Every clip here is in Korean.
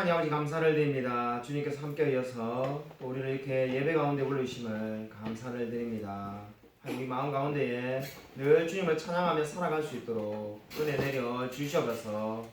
하나님 아버지 감사를 드립니다. 주님께서 함께 하여서 또 우리를 이렇게 예배 가운데 불러주심을 감사를 드립니다. 우리 마음 가운데에 늘 주님을 찬양하며 살아갈 수 있도록 은혜 내려 주시옵소서.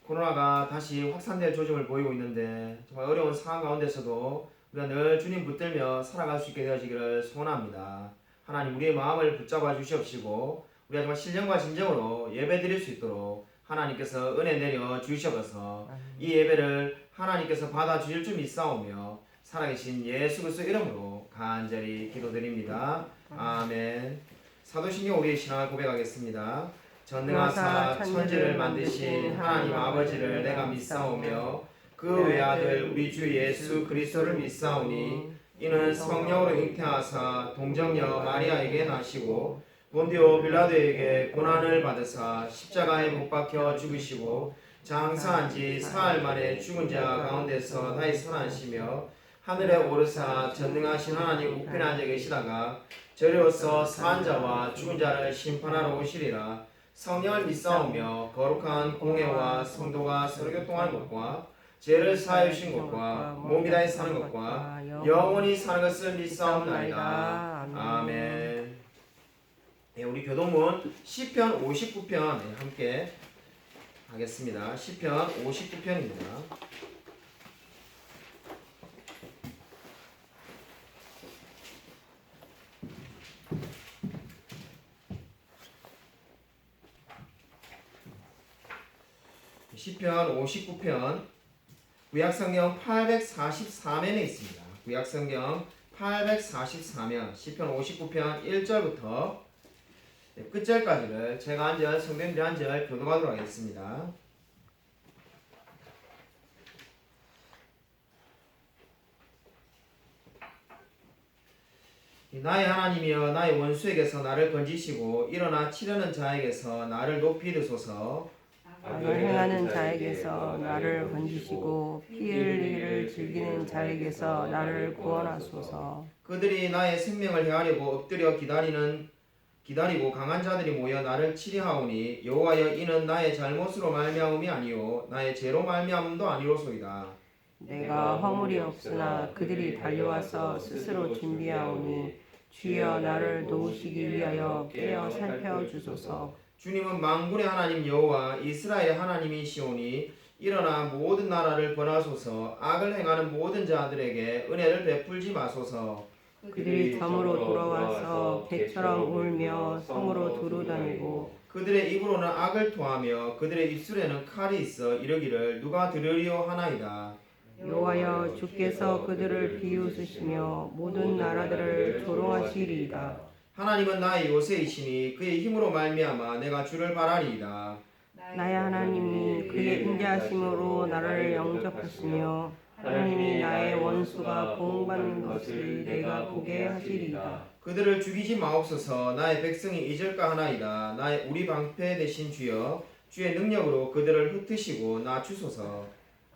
코로나가 다시 확산될 조짐을 보이고 있는데 정말 어려운 상황 가운데서도 우리가 늘 주님 붙들며 살아갈 수 있게 되어지기를 소원합니다. 하나님 우리의 마음을 붙잡아 주시옵시고 우리가 정말 신령과 진정으로 예배 드릴 수 있도록 하나님께서 은혜 내려 주시옵소서. 이 예배를 하나님께서 받아 주실 줄 믿사오며 살아계신 예수 그리스도 이름으로 간절히 기도드립니다. 아멘. 사도신경 우리의 신앙을 고백하겠습니다. 전능하사 천지를 만드신 하나님 아버지를 내가 믿사오며 그 외아들 우리 주 예수 그리스도를 믿사오니 이는 성령으로 잉태하사 동정녀 마리아에게 나시고 본디오 빌라도에게 고난을 받으사 십자가에 못 박혀 죽으시고 장사한 지 사흘 만에 죽은 자 가운데서 다시 살아나시며 하늘에 오르사 전능하신 하나님 우편에 앉아 계시다가 저리로서 사한 자와 죽은 자를 심판하러 오시리라. 성령을 믿사오며 거룩한 공회와 성도가 서로 교통하는 것과 죄를 사하여 주신 것과 몸이 다해 사는 것과 영원히 사는 것을 믿사옵나이다. 아멘. 우리 교동문 시편 59편 함께 하겠습니다. 시편 59편입니다. 시편 59편 구약성경 844면에 있습니다. 구약성경 844면 시편 59편 1절부터 끝절까지를 제가 한 절, 성도님들이 한 절 교독하도록 하겠습니다. 나의 하나님이여 나의 원수에게서 나를 건지시고 일어나 치려는 자에게서 나를 높이 드소서. 악을 행하는 자에게서 나를 건지시고 피 흘리기를 즐기는 자에게서 나를 구원하소서. 그들이 나의 생명을 헤아리고 엎드려 기다리고 강한 자들이 모여 나를 치리하오니 여호와여 이는 나의 잘못으로 말미암음이 아니요 나의 죄로 말미암음도 아니로소이다. 내가 허물이 없으나 그들이 달려와서 스스로 준비하오니 주여 나를 도우시기 위하여 깨어 살펴주소서. 주님은 만군의 하나님 여호와 이스라엘의 하나님이시오니 일어나 모든 나라를 벌하소서. 악을 행하는 모든 자들에게 은혜를 베풀지 마소서. 그들이 점으로 돌아와서 개처럼 울며 성으로 두루 다니고 그들의 입으로는 악을 토하며 그들의 입술에는 칼이 있어 이르기를 누가 들으리오 하나이다. 여호와여 주께서 그들을 비웃으시며 모든 나라들을 조롱하시리이다. 하나님은 나의 요새이시니 그의 힘으로 말미암아 내가 주를 바라리이다. 나의 하나님이 그의 인자하심으로 나를 영접하시며 하나님이 나의 원수가 보응받는 것을 내가 보게 하시리이다. 그들을 죽이지 마옵소서. 나의 백성이 잊을까 하나이다. 우리 방패 되신 주여 주의 능력으로 그들을 흩으시고 낮추소서.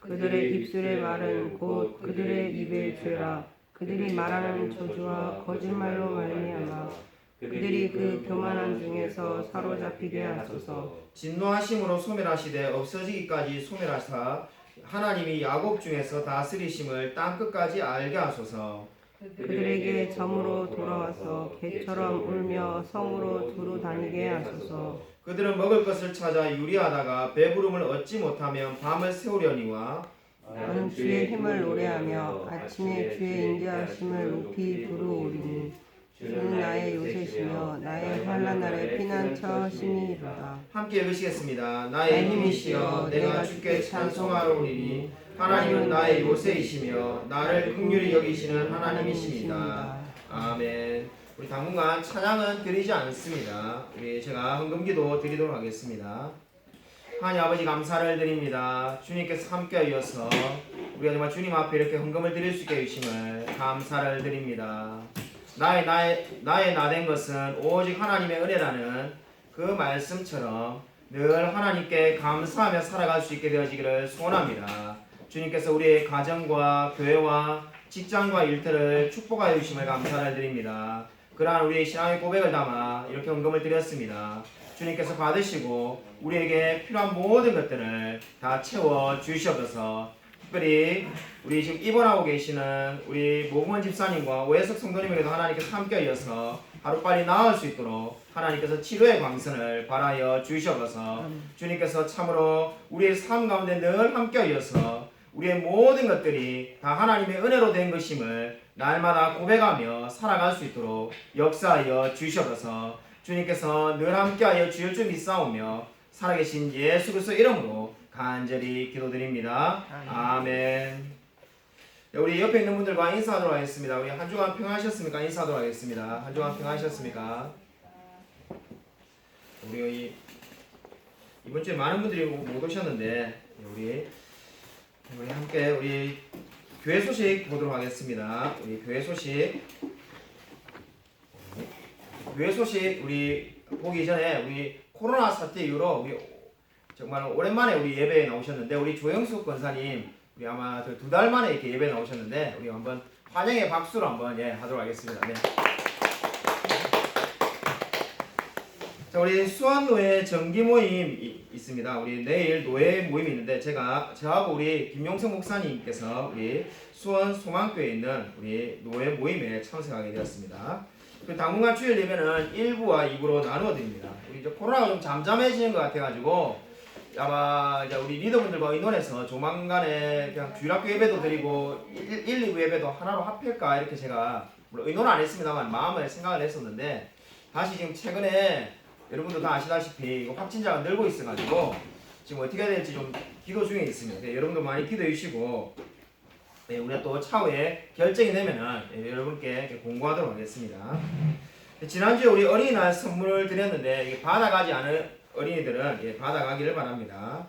그들의 입술의 말은 곧 그들의 입의 죄라. 그들이 말하는 저주와 거짓말로 말미암아 그들이 그 교만한 중에서 사로잡히게 하소서. 진노하심으로 소멸하시되 없어지기까지 소멸하사 하나님이 야곱 중에서 다스리심을 땅끝까지 알게 하소서. 그들에게 점으로 돌아와서 개처럼 울며 성으로 두루 다니게 하소서. 그들은 먹을 것을 찾아 유리하다가 배부름을 얻지 못하면 밤을 새우려니와 나는 주의 힘을 노래하며 아침에 주의 인자하심을 높이 부르오리니 주는 나의 요새시며 나의 환난 날의 피난처 심이로다. 함께 읽으시겠습니다. 나의 힘이시여 내가 주께 찬송하오리니 하나님은 나의 요새이시며 나를 긍휼히 여기시는 하나님이십니다. 아멘. 우리 당분간 찬양은 드리지 않습니다. 제가 헌금기도 드리도록 하겠습니다. 하나님 아버지 감사를 드립니다. 주님께서 함께 하여서 우리가 정말 주님 앞에 이렇게 헌금을 드릴 수 있게 해주심을 감사를 드립니다. 나의 나 된 것은 오직 하나님의 은혜라는 그 말씀처럼 늘 하나님께 감사하며 살아갈 수 있게 되어지기를 소원합니다. 주님께서 우리의 가정과 교회와 직장과 일터를 축복하여 주심을 감사를 드립니다. 그러한 우리의 신앙의 고백을 담아 이렇게 헌금을 드렸습니다. 주님께서 받으시고 우리에게 필요한 모든 것들을 다 채워 주시옵소서. 특별히 우리 지금 입원하고 계시는 우리 모금원 집사님과 오해석 성도님에게도 하나님께서 함께 하여서 하루빨리 나을 수 있도록 하나님께서 치료의 광선을 발하여 주시옵소서. 주님께서 참으로 우리의 삶 가운데 늘 함께 하여서 우리의 모든 것들이 다 하나님의 은혜로 된 것임을 날마다 고백하며 살아갈 수 있도록 역사하여 주시옵소서. 주님께서 늘 함께하여 주실 줄 믿사오며 살아계신 예수 그리스도 이름으로 간절히 기도드립니다. 아멘. 우리 옆에 있는 분들과 인사하도록 하겠습니다. 우리 한 주간 평안하셨습니까? 인사하도록 하겠습니다. 한 주간 평안하셨습니까? 우리 이번 주에 많은 분들이 못 오셨는데 우리 함께 우리 교회 소식 보도록 하겠습니다. 우리 교회 소식 우리 보기 전에 우리 코로나 사태 이후로 우리 정말 오랜만에 우리 예배에 나오셨는데 우리 조영숙 권사님 우리 아마 2달 만에 이렇게 예배에 나오셨는데 우리 한번 환영의 박수로 한번 하도록 하겠습니다. 네. 자, 우리 수원노회 정기 모임 있습니다. 우리 내일 노회 모임이 있는데 저하고 우리 김용석 목사님께서 우리 수원 소망교회에 있는 우리 노회 모임에 참석하게 되었습니다. 그 당분간 주일 예배는 1부와 2부로 나누어 드립니다. 우리 이제 코로나가 좀 잠잠해지는 것 같아가지고 아마 이제 우리 리더분들과 의논해서 조만간에 그냥 주일학교 예배도 드리고 1, 2부 예배도 하나로 합할까 이렇게 제가 물론 의논은 안 했습니다만 마음을 생각을 했었는데 다시 지금 최근에 여러분도 다 아시다시피 확진자가 늘고 있어가지고 지금 어떻게 해야 될지 좀 기도 중에 있습니다. 네, 여러분도 많이 기도해 주시고 우리가 또 차후에 결정이 되면은 여러분께 공고하도록 하겠습니다. 지난주에 우리 어린이날 선물을 드렸는데 이게 받아가지 않은 어린이들은 받아가기를 바랍니다.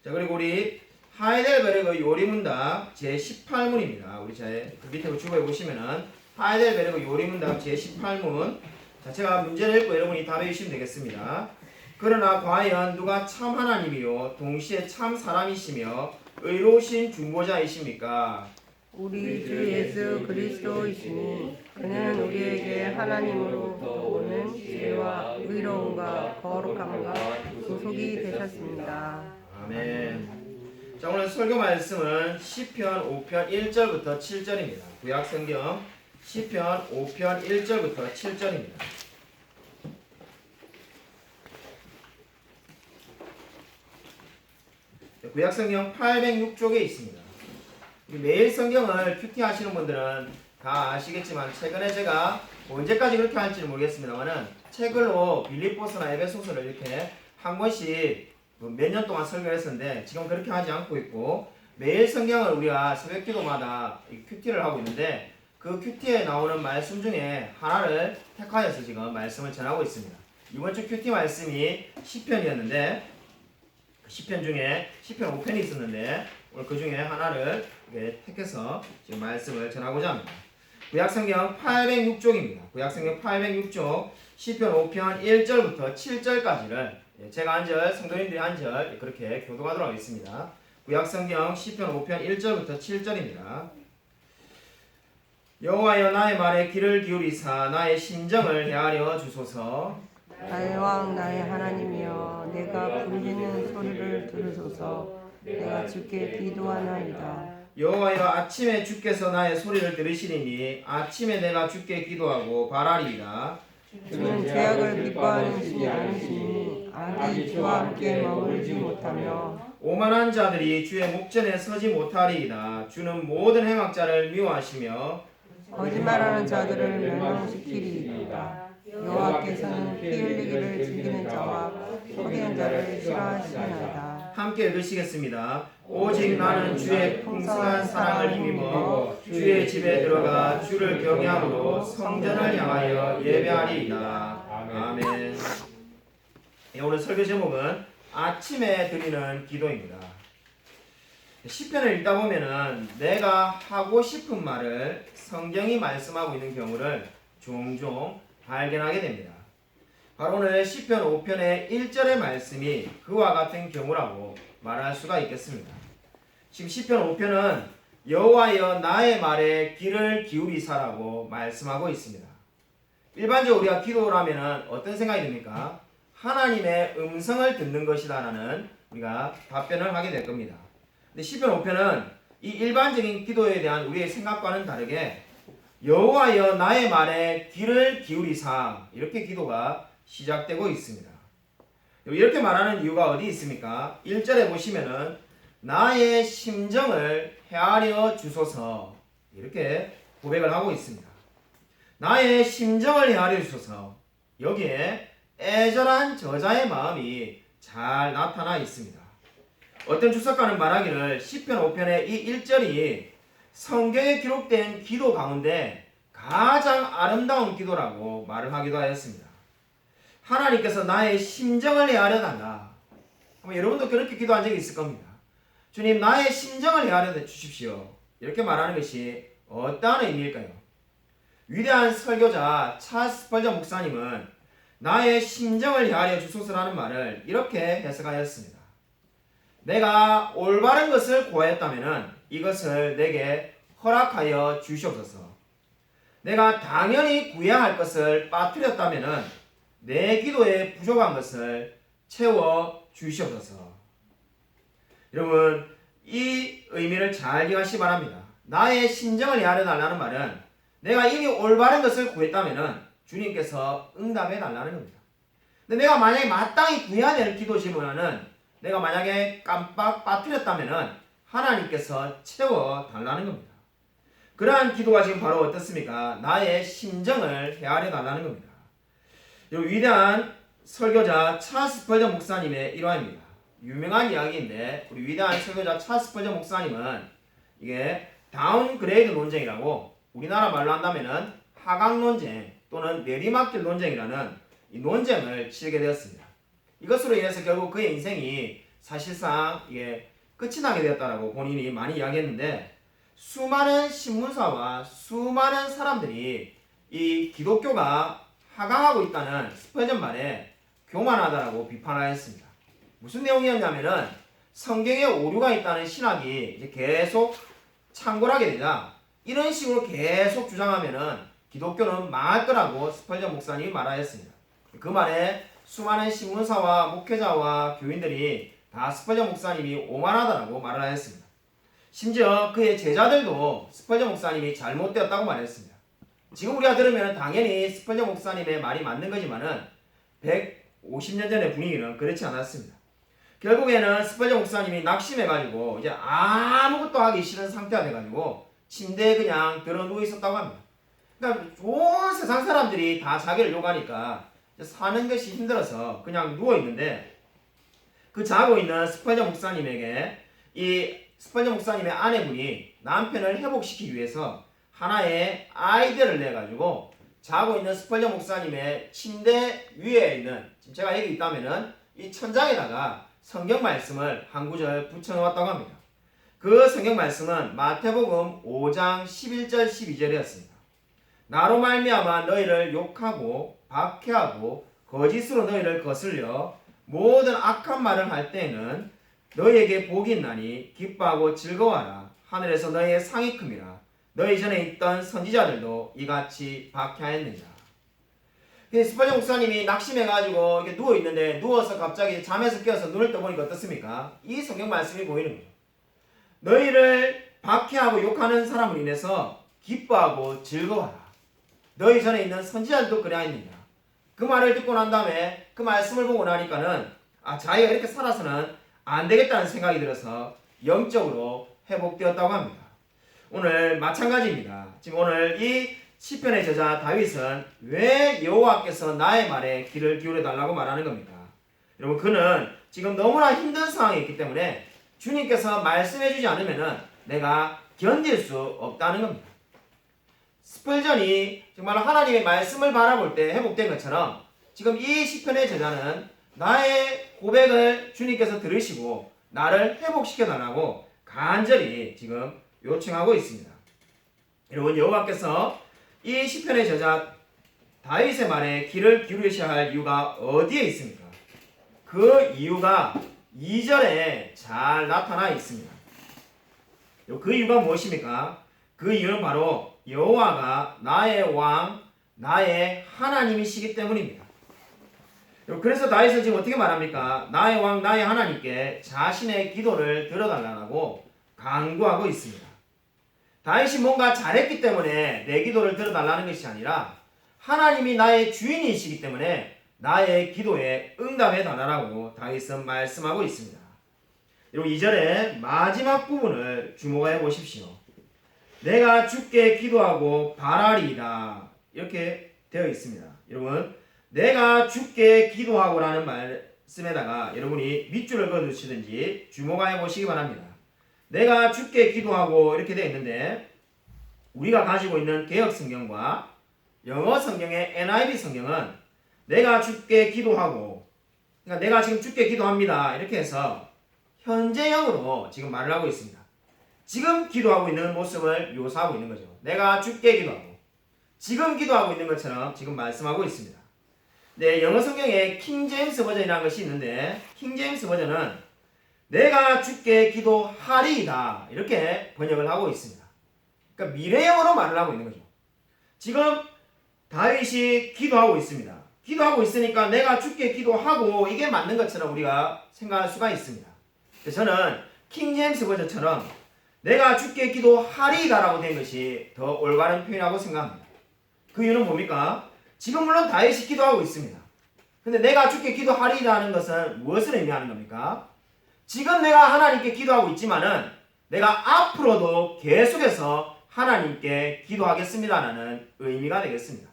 자, 그리고 우리 하이델베르그 요리문답 제18문입니다. 우리 제 밑에 주보에 보시면은 하이델베르그 요리문답 제18문. 자, 제가 문제를 읽고 여러분이 답해 주시면 되겠습니다. 그러나 과연 누가 참 하나님이요 동시에 참 사람이시며 의로우신 중보자이십니까? 우리 주 예수 그리스도이시니 그는 우리에게 하나님으로부터 오는 지혜와 의로움과 거룩함과 구속이 되셨습니다. 아멘. 자, 오늘 설교 말씀은 시편 5편 1절부터 7절입니다. 구약성경 시편 5편 1절부터 7절입니다. 구약성경 806쪽에 있습니다. 매일 성경을 큐티 하시는 분들은 다 아시겠지만 최근에 제가 언제까지 그렇게 할지는 모르겠습니다만은 책으로 빌립보서나 에베소서를 이렇게 한 권씩 몇 년 동안 설교를 했었는데 지금 그렇게 하지 않고 있고 매일 성경을 우리가 새벽 기도마다 큐티를 하고 있는데 그 큐티에 나오는 말씀 중에 하나를 택하여서 지금 말씀을 전하고 있습니다. 이번 주 큐티 말씀이 시편이었는데 시편 중에 시편 5편이 있었는데 오늘 그 중에 하나를 택해서 지금 말씀을 전하고자 합니다. 구약성경 806쪽입니다. 구약성경 806쪽 시편 5편 1절부터 7절까지를 제가 한 절, 성도님들이 한 절 그렇게 교독하도록 하겠습니다. 구약성경 시편 5편 1절부터 7절입니다. 여호와여 나의 말에 귀를 기울이사 나의 심정을 헤아려 주소서. 나의 왕 나의 하나님이여 내가 부르짖는 소리를 들으소서. 내가 주께 기도하나이다. 여호와여 아침에 주께서 나의 소리를 들으시리니 아침에 내가 주께 기도하고 바라리이다. 주는 죄악을 기뻐하는 신이 아니시니 악이 주와 함께 머물지 못하며 오만한 자들이 주의 목전에 서지 못하리이다. 주는 모든 행악자를 미워하시며 거짓말하는 자들을 멸망시키리이다. 여호와께서는 피 흘리기를 즐기는 자와 소리한 자를 싫어하시나이다. 함께 읽으시겠습니다. 오직 나는 주의 풍성한 사랑을 힘입어 주의 집에 들어가 주를 경외함으로 성전을 향하여 예배하리이다. 아멘. 오늘 설교 제목은 아침에 드리는 기도입니다. 시편을 읽다 보면은 내가 하고 싶은 말을 성경이 말씀하고 있는 경우를 종종 발견하게 됩니다. 바로 오늘 시편 5편의 1절의 말씀이 그와 같은 경우라고 말할 수가 있겠습니다. 지금 시편 5편은 여호와여 나의 말에 귀를 기울이사라고 말씀하고 있습니다. 일반적으로 우리가 기도를 하면 어떤 생각이 듭니까? 하나님의 음성을 듣는 것이다라는 우리가 답변을 하게 될 겁니다. 근데 시편 5편은 이 일반적인 기도에 대한 우리의 생각과는 다르게 여호와여 나의 말에 귀를 기울이사 이렇게 기도가 시작되고 있습니다. 이렇게 말하는 이유가 어디 있습니까? 1절에 보시면은 나의 심정을 헤아려 주소서 이렇게 고백을 하고 있습니다. 나의 심정을 헤아려 주소서. 여기에 애절한 저자의 마음이 잘 나타나 있습니다. 어떤 주석가는 말하기를 시편 5편의 이 1절이 성경에 기록된 기도 가운데 가장 아름다운 기도라고 말을 하기도 하였습니다. 하나님께서 나의 심정을 헤아려 달라. 여러분도 그렇게 기도한 적이 있을 겁니다. 주님 나의 심정을 헤아려 주십시오. 이렇게 말하는 것이 어떠한 의미일까요? 위대한 설교자 찰스 스펄전 목사님은 나의 심정을 헤아려 주소서라는 말을 이렇게 해석하였습니다. 내가 올바른 것을 구하였다면 이것을 내게 허락하여 주시옵소서. 내가 당연히 구해야 할 것을 빠뜨렸다면 내 기도에 부족한 것을 채워 주시옵소서. 여러분 이 의미를 잘 이해하시기 바랍니다. 나의 심정을 헤아려 달라는 말은 내가 이미 올바른 것을 구했다면 주님께서 응답해 달라는 겁니다. 근데 내가 만약에 마땅히 구해야 될 기도 질문은 내가 만약에 깜빡 빠뜨렸다면 하나님께서 채워 달라는 겁니다. 그러한 기도가 지금 바로 어떻습니까? 나의 심정을 헤아려 달라는 겁니다. 이 위대한 설교자 찰스 스펄전 목사님의 일화입니다. 유명한 이야기인데 우리 위대한 설교자 찰스 스펄전 목사님은 이게 다운그레이드 논쟁이라고 우리나라 말로 한다면은 하강 논쟁 또는 내리막길 논쟁이라는 이 논쟁을 치르게 되었습니다. 이것으로 인해서 결국 그의 인생이 사실상 이게 끝이 나게 되었다라고 본인이 많이 이야기했는데 수많은 신문사와 수많은 사람들이 이 기독교가 하강하고 있다는 스펄전 말에 교만하다라고 비판하였습니다. 무슨 내용이었냐면은 성경에 오류가 있다는 신학이 이제 계속 창궐하게 되자 이런 식으로 계속 주장하면은 기독교는 망할 거라고 스펄전 목사님이 말하였습니다. 그 말에 수많은 신문사와 목회자와 교인들이 다 스펄전 목사님이 오만하다라고 말을 하였습니다. 심지어 그의 제자들도 스펄전 목사님이 잘못되었다고 말했습니다. 지금 우리가 들으면 당연히 스펄전 목사님의 말이 맞는 거지만은 150년 전의 분위기는 그렇지 않았습니다. 결국에는 스펄전 목사님이 낙심해가지고 이제 아무것도 하기 싫은 상태가 돼가지고 침대에 그냥 들어 누워 있었다고 합니다. 그러니까 온 세상 사람들이 다 자기를 욕하니까 사는 것이 힘들어서 그냥 누워 있는데 그 자고 있는 스펄전 목사님에게 이 스펄전 목사님의 아내분이 남편을 회복시키기 위해서 하나의 아이디어를 내가지고 자고 있는 스펄전 목사님의 침대 위에 있는 지금 제가 여기 있다면은 이 천장에다가 성경 말씀을 한 구절 붙여놓았다고 합니다. 그 성경 말씀은 마태복음 5장 11절 12절이었습니다. 나로 말미암아 너희를 욕하고 박해하고 거짓으로 너희를 거슬려 모든 악한 말을 할 때에는 너희에게 복이 있나니 기뻐하고 즐거워하라. 하늘에서 너희의 상이 큼이라. 너희 전에 있던 선지자들도 이같이 박해하였느니라. 스펄전 목사님이 낙심해가지고 이렇게 누워있는데 누워서 갑자기 잠에서 깨어서 눈을 떠보니까 어떻습니까? 이 성경 말씀이 보이는 거예요. 너희를 박해하고 욕하는 사람으로 인해서 기뻐하고 즐거워하라. 너희 전에 있는 선지자들도 그래 했느니라. 그 말을 듣고 난 다음에 그 말씀을 보고 나니까는 자기가 이렇게 살아서는 안 되겠다는 생각이 들어서 영적으로 회복되었다고 합니다. 오늘 마찬가지입니다. 지금 오늘 이 시편의 저자 다윗은 왜 여호와께서 나의 말에 귀를 기울여 달라고 말하는 겁니까? 여러분 그는 지금 너무나 힘든 상황이 있기 때문에 주님께서 말씀해 주지 않으면은 내가 견딜 수 없다는 겁니다. 스펄전이 정말 하나님의 말씀을 바라볼 때 회복된 것처럼 지금 이 시편의 저자는 나의 고백을 주님께서 들으시고 나를 회복시켜 달라고 간절히 지금 요청하고 있습니다. 여러분 여호와께서 이 시편의 저자 다윗의 말에 귀를 기울이셔야 할 이유가 어디에 있습니까? 그 이유가 2절에 잘 나타나 있습니다. 그 이유가 무엇입니까? 그 이유는 바로 여호와가 나의 왕, 나의 하나님이시기 때문입니다. 그래서 다윗은 지금 어떻게 말합니까? 나의 왕, 나의 하나님께 자신의 기도를 들어달라고 간구하고 있습니다. 다윗이 뭔가 잘했기 때문에 내 기도를 들어달라는 것이 아니라 하나님이 나의 주인이시기 때문에 나의 기도에 응답해 달라고 다윗은 말씀하고 있습니다. 여러분 2절의 마지막 부분을 주목해 보십시오. 내가 주께 기도하고 바라리이다 이렇게 되어 있습니다. 여러분 내가 주께 기도하고 라는 말씀에다가 여러분이 밑줄을 그어두시든지 주목해 보시기 바랍니다. 내가 주께 기도하고 이렇게 되어 있는데 우리가 가지고 있는 개역 성경과 영어 성경의 NIV 성경은 내가 주께 기도하고 그러니까 내가 지금 주께 기도합니다 이렇게 해서 현재형으로 지금 말을 하고 있습니다. 지금 기도하고 있는 모습을 묘사하고 있는 거죠. 내가 주께 기도하고 지금 기도하고 있는 것처럼 지금 말씀하고 있습니다. 네, 영어 성경에 킹제임스 버전이라는 것이 있는데 킹제임스 버전은 내가 주께 기도하리이다 이렇게 번역을 하고 있습니다. 그러니까 미래형으로 말을 하고 있는 거죠. 지금 다윗이 기도하고 있습니다. 기도하고 있으니까 내가 주께 기도하고 이게 맞는 것처럼 우리가 생각할 수가 있습니다. 저는 킹제임스 버전처럼 내가 주께 기도하리이다라고 된 것이 더 올바른 표현이라고 생각합니다. 그 이유는 뭡니까? 지금 물론 다윗이 기도하고 있습니다. 근데 내가 주께 기도하리이다는 것은 무엇을 의미하는 겁니까? 지금 내가 하나님께 기도하고 있지만은 내가 앞으로도 계속해서 하나님께 기도하겠습니다라는 의미가 되겠습니다.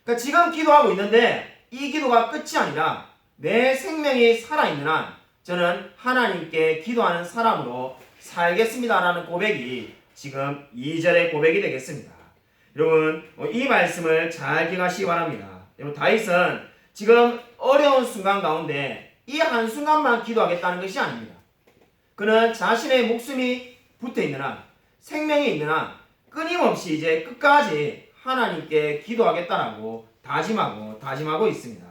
그러니까 지금 기도하고 있는데 이 기도가 끝이 아니라 내 생명이 살아있는 한 저는 하나님께 기도하는 사람으로 살겠습니다라는 고백이 지금 2절의 고백이 되겠습니다. 여러분 이 말씀을 잘 기억하시기 바랍니다. 여러분 다윗은 지금 어려운 순간 가운데 이 한순간만 기도하겠다는 것이 아닙니다. 그는 자신의 목숨이 붙어있는 한 생명이 있는 한 끊임없이 이제 끝까지 하나님께 기도하겠다라고 다짐하고 있습니다.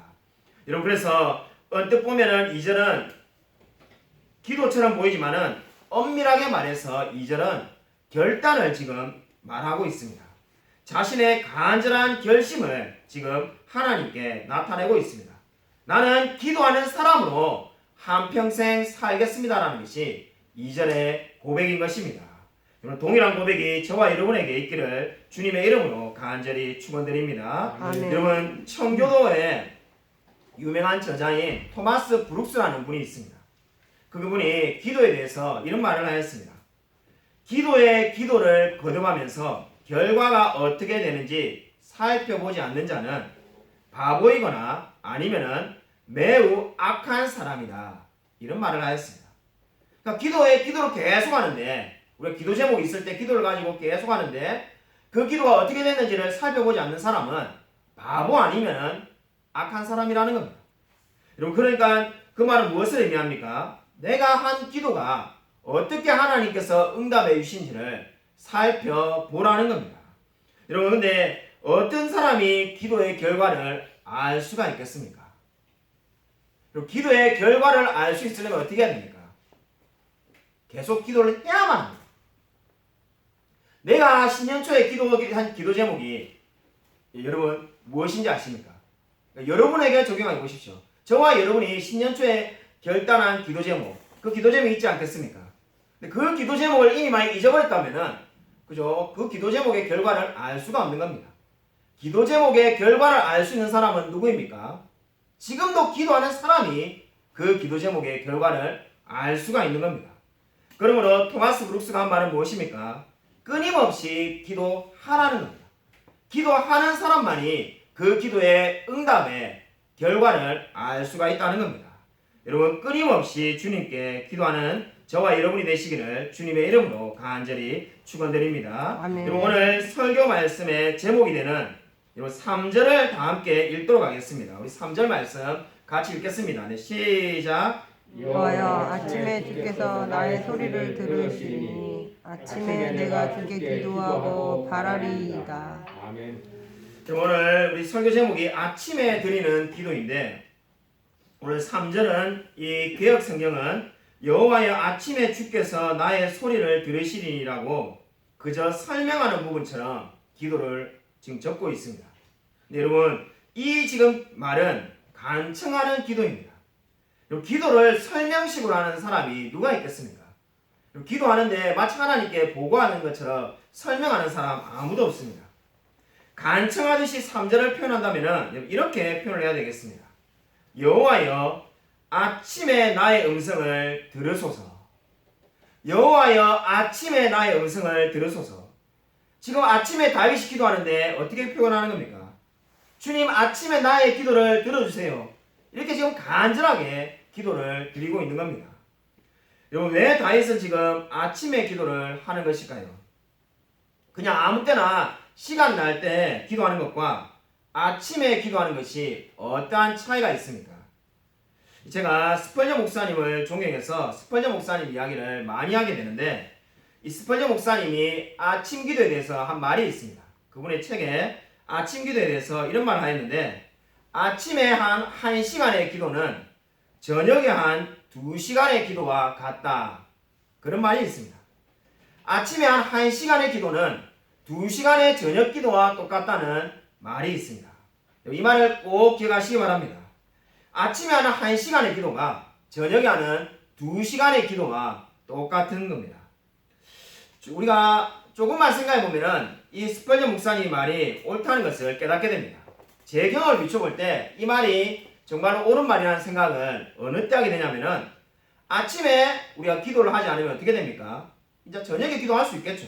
여러분 그래서 언뜻 보면은 2절은 기도처럼 보이지만은 엄밀하게 말해서 2절은 결단을 지금 말하고 있습니다. 자신의 간절한 결심을 지금 하나님께 나타내고 있습니다. 나는 기도하는 사람으로 한평생 살겠습니다라는 것이 2절의 고백인 것입니다. 동일한 고백이 저와 여러분에게 있기를 주님의 이름으로 간절히 축원드립니다. 여러분 청교도에 유명한 저자인 토마스 브룩스라는 분이 있습니다. 그분이 기도에 대해서 이런 말을 하였습니다. 기도에 기도를 거듭하면서 결과가 어떻게 되는지 살펴보지 않는 자는 바보이거나 아니면은 매우 악한 사람이다. 이런 말을 하였습니다. 그러니까 기도에 기도를 계속 하는데 우리가 기도 제목이 있을 때 기도를 가지고 계속 하는데 그 기도가 어떻게 됐는지를 살펴보지 않는 사람은 바보 아니면은 악한 사람이라는 겁니다. 여러분 그러니까 그 말은 무엇을 의미합니까? 내가 한 기도가 어떻게 하나님께서 응답해 주신지를 살펴보라는 겁니다. 여러분 근데 어떤 사람이 기도의 결과를 알 수가 있겠습니까? 그리고 기도의 결과를 알 수 있으려면 어떻게 해야 됩니까? 계속 기도를 해야만 합니다. 내가 신년 초에 기도한 기도 제목이 여러분 무엇인지 아십니까? 그러니까 여러분에게 적용해 보십시오. 저와 여러분이 신년 초에 결단한 기도 제목, 그 기도 제목이 있지 않겠습니까? 근데 그 기도 제목을 이미 많이 잊어버렸다면은, 그죠? 그 기도 제목의 결과를 알 수가 없는 겁니다. 기도 제목의 결과를 알 수 있는 사람은 누구입니까? 지금도 기도하는 사람이 그 기도 제목의 결과를 알 수가 있는 겁니다. 그러므로 토마스 브룩스가 한 말은 무엇입니까? 끊임없이 기도하라는 겁니다. 기도하는 사람만이 그 기도의 응답의 결과를 알 수가 있다는 겁니다. 여러분 끊임없이 주님께 기도하는 저와 여러분이 되시기를 주님의 이름으로 간절히 축원드립니다. 여러분 오늘 설교 말씀의 제목이 되는 여러분 3절을 다 함께 읽도록 하겠습니다. 우리 3절 말씀 같이 읽겠습니다. 네, 시작. 여호와여 아침에 주께서 나의 소리를 들으시니 아침에 내가 주께 기도하고 바라리이다. 아멘. 오늘 우리 설교 제목이 아침에 드리는 기도인데 오늘 3절은 이 개역 성경은 여호와여 아침에 주께서 나의 소리를 들으시리라고 그저 설명하는 부분처럼 기도를 지금 적고 있습니다. 여러분 이 지금 말은 간청하는 기도입니다. 기도를 설명식으로 하는 사람이 누가 있겠습니까? 기도하는데 마치 하나님께 보고하는 것처럼 설명하는 사람 아무도 없습니다. 간청하듯이 3절을 표현한다면 이렇게 표현을 해야 되겠습니다. 여호와여 아침에 나의 음성을 들으소서. 여호와여 아침에 나의 음성을 들으소서. 지금 아침에 다윗이 기도하는데 어떻게 표현하는 겁니까? 주님 아침에 나의 기도를 들어주세요. 이렇게 지금 간절하게 기도를 드리고 있는 겁니다. 여러분 왜 다윗은 지금 아침에 기도를 하는 것일까요? 그냥 아무 때나 시간 날 때 기도하는 것과 아침에 기도하는 것이 어떠한 차이가 있습니까? 제가 스펄전 목사님을 존경해서 스펄전 목사님 이야기를 많이 하게 되는데 이 스펄전 목사님이 아침 기도에 대해서 한 말이 있습니다. 그분의 책에 아침 기도에 대해서 이런 말을 하였는데 아침에 한 1시간의 기도는 저녁에 한 2시간의 기도와 같다. 그런 말이 있습니다. 아침에 한 1시간의 기도는 2시간의 저녁 기도와 똑같다는 말이 있습니다. 이 말을 꼭 기억하시기 바랍니다. 아침에 하는 1시간의 기도가 저녁에 하는 2시간의 기도와 똑같은 겁니다. 우리가 조금만 생각해 보면은 이 스펄전 목사님 말이 옳다는 것을 깨닫게 됩니다. 제 경험을 비춰볼 때 이 말이 정말 옳은 말이라는 생각은 어느 때 하게 되냐면은 아침에 우리가 기도를 하지 않으면 어떻게 됩니까? 이제 저녁에 기도할 수 있겠죠.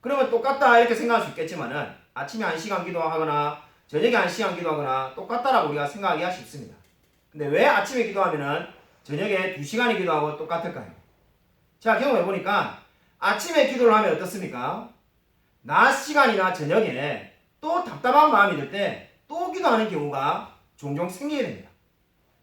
그러면 똑같다 이렇게 생각할 수 있겠지만은 아침에 1시간 기도하거나 저녁에 1시간 기도하거나 똑같다라고 우리가 생각하기가 쉽습니다. 근데 왜 아침에 기도하면은 저녁에 2시간에 기도하고 똑같을까요? 제가 경험해 보니까 아침에 기도를 하면 어떻습니까? 낮 시간이나 저녁에 또 답답한 마음이 들 때 또 기도하는 경우가 종종 생기게 됩니다.